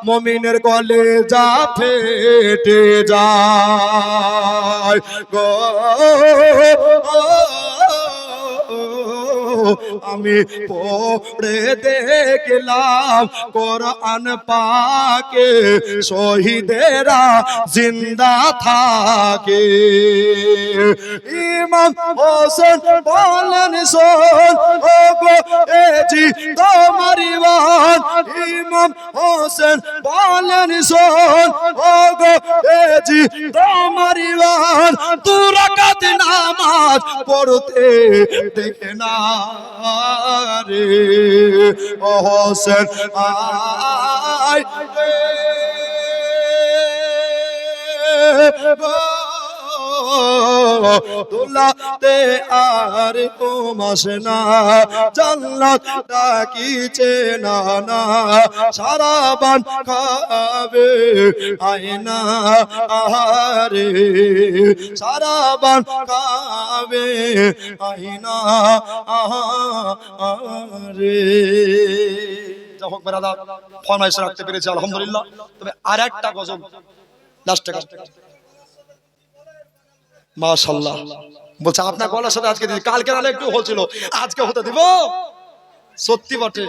মুমিনের কলেজা ফেটে যায় গো। আমি পড়ে দেখলাম কোরআন পাকে শহীদেরা জিন্দা থাকে। ইমাম হোসেন বলেন শোন ও গো এ জি তোমার ইমান, ইমাম হোসেন বলেন শোন ও গো এ জি তোমার ইমান, দু রাকাত নামাজ পড়তে দেখে না রে ও হোসেন আয় দোলাতে আর ঘুম আসে না, জান্নাত ডাকিছে না না, সারা বান খাবে আয়না আহারে, সারা বান খাবে আয়না আহারে। যাই হোক বেরাদা, ফরমাইশ রাখতে পেরেছি আলহামদুলিল্লাহ। তবে আর একটা গজল লাস্টে মাশাআল্লাহ বলছে আপনার গলার সাথে আজকে দিদি, কালকে নালে একটু হচ্ছিল, আজকে হতে দিব। সত্যি বটে।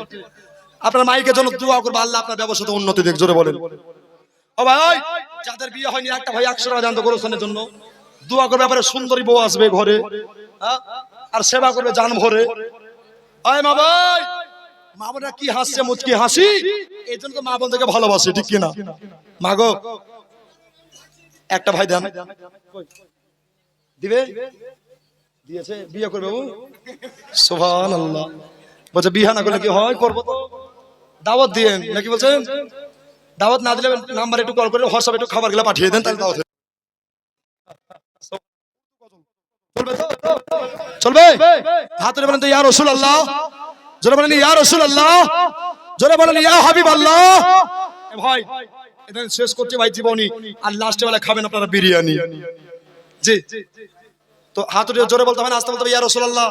আপনার মাইকের জন্য দোয়া করবো, আল্লাহ আপনার ব্যবসাতে উন্নতি দেখ। জোরে বলেন ও ভাই, যাদের বিয়ে হয়নি একটা ভাই 100 টাকা দান তো গোরস্থানের জন্য দোয়া করবে, ব্যাপারে সুন্দরী বউ আসবে ঘরে, আর সেবা করবে জান ভরে। আয় মা ভাই, মা বোনরা কি হাসছে মুচকি হাসি, এই জন্য তো মা বোনদেরকে ভালোবাসে, ঠিক কিনা? মা গো একটা ভাই দেন, দিবে দিয়েছে, বিয়ে করবে বাবু। সুবহানাল্লাহ। বলছে বিয়ে না করলে কি হয়, করবো তো, দাওয়াত দিয়েন নাকি বলছেন? দাওয়াত না দিলে নাম্বার একটু কল করে হোয়াটসঅ্যাপে একটু খাবার গুলো পাঠিয়ে দেন, তাহলে দাওয়াত চলবে তো, চলবে। হাতে বলেন তো ইয়া রাসূলুল্লাহ, জোরে বলেন ইয়া রাসূলুল্লাহ, জোরে বলেন ইয়া হাবিবাল্লাহ। ভাই এটা শেষ করছি ভাই জীবনী, আর লাস্টে বেলা খাবেন আপনারা বিরিয়ানি। জি তো হাত উঠিয়ে জোরে বলতে হবে না, আস্তে বলতে হবে ইয়া রাসূলুল্লাহ।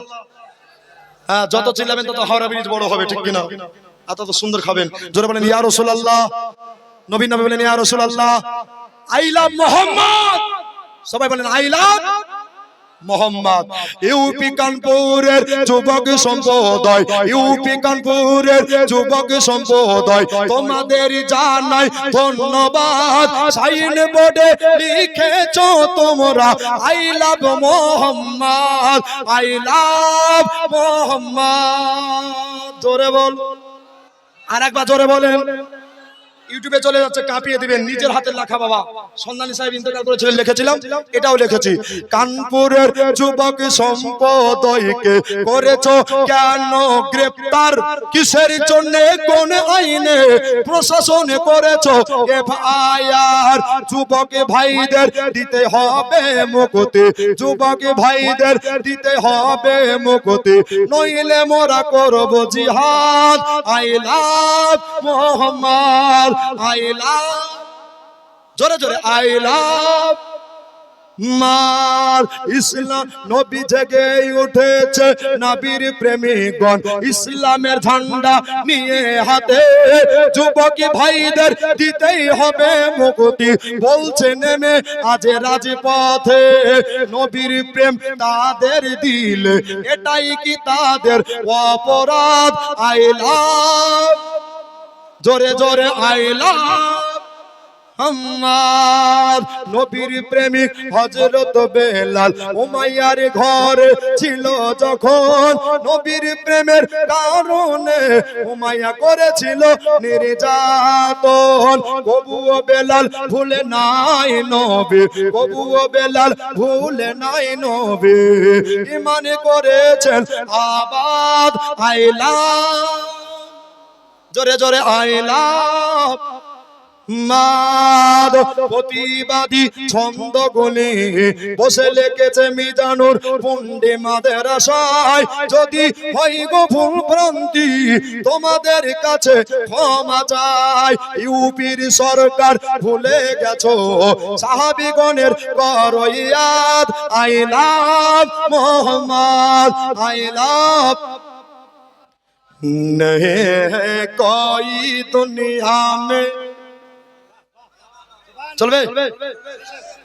হ্যাঁ, যত চিল্লাবেন তত হাওড়া ব্রিজ বড় হবে, ঠিক কিনা? এত তো সুন্দর খাবেন। জোরে বলেন ইয়া রাসূলুল্লাহ। নবী নবী বলেন ইয়া রাসূলুল্লাহ। আই লাভ মোহাম্মদ, সবাই বলেন আই লাভ মোহাম্মদ। ইউপি কানপুরের যুবক সম্প্রদায়, ইউপি কানপুরের যুবক সম্প্রদায় তোমাদের জানাই ধন্যবাদ। সাইন বোর্ডে লিখেছো তোমরা I love Muhammad, I love Mohammad. জোরে বল, আর একবার জোরে বলেন। ইউটিউবে চলে যাচ্ছে, কাঁপিয়ে দিবেন। নিজের হাতের লেখা বাবা সন্ধানী সাহেব ইন্তেকাল করেছিলেন, লিখেছিলাম, এটাও লিখেছি। কানপুরের যুবক সম্প্রদায়কে করেছো কেন গ্রেফতার, কিসের জন্য, কোন আইনে প্রশাসনে করেছো এফআইআর? যুবক ভাইদের দিতে হবে মুক্তি, যুবক ভাইদের দিতে হবে মুক্তি, নইলে মোরা করব জিহাদ। I love Mohammad, I love, জোরে জোরে I love মার ইসলাম। নবী জেগে উঠেছে, নবীর প্রেমিকগণ ইসলামের ঝান্ডা নিয়ে হাতে, যুবক ভাইদের দিতেই হবে মুক্তি, বলছে নেমে আজ রাজপথে। নবীর প্রেম তাদের দিলে, এটাই কি তাদের অপরাধ? I love, জোরে জোরে I love আমার নবীর প্রেমিক হযরত বেলাল উমাইয়ার ঘরে ছিল যখন নবীর প্রেমের কারণে উমাইয়া করেছিল নির্যাতন তবুও বেলাল ভুলে নাই নবী তবুও বেলাল ভুলে নাই নবী ঈমান করেছেন আবাদ আইলা জোরে জোরে আইলা মাদ প্রতিবাদী ছন্দ গুলি বসে লিখেছে মিজানুর পুন্ডে মাদ্রাসায় যদি হয় গো ভুল ভ্রান্তি তোমাদের কাছে ক্ষমা চাই ইউপির সরকার ভুলে গেছো সাহাবীগণের করইয়াত I love Muhammad I love नहीं है कोई दुनिया में চলবে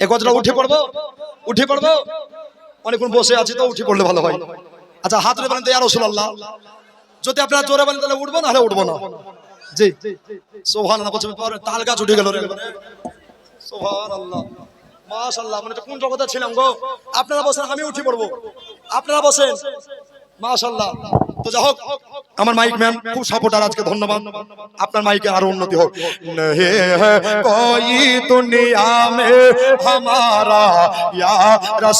এই কথাটা উঠে পড়বো অনেকক্ষণ বসে আছি তো উঠে পড়লে ভালো হয় আচ্ছা হাত ধরে বলেন তো ইয়া রাসূলুল্লাহ যদি আপনারা জোরে বলেন তাহলে উঠবো না হলে উঠবো না জি সুবহানাল্লাহ বলছেন পরে তাল গাছ উঠে গেল রে সুবহানাল্লাহ মাশাআল্লাহ মানে কোন জগতে ছিলাম গো আপনারা বসেন আমি উঠে পড়বো আপনারা বসেন মাশাআল্লাহ তো যাই হোক আমার মাইক ম্যান খুব সাপোর্টার আজকে ধন্যবাদ আপনার মাইকে আরো উন্নতি হোক হে কোই দুনিয়া মে হামারা ইয়া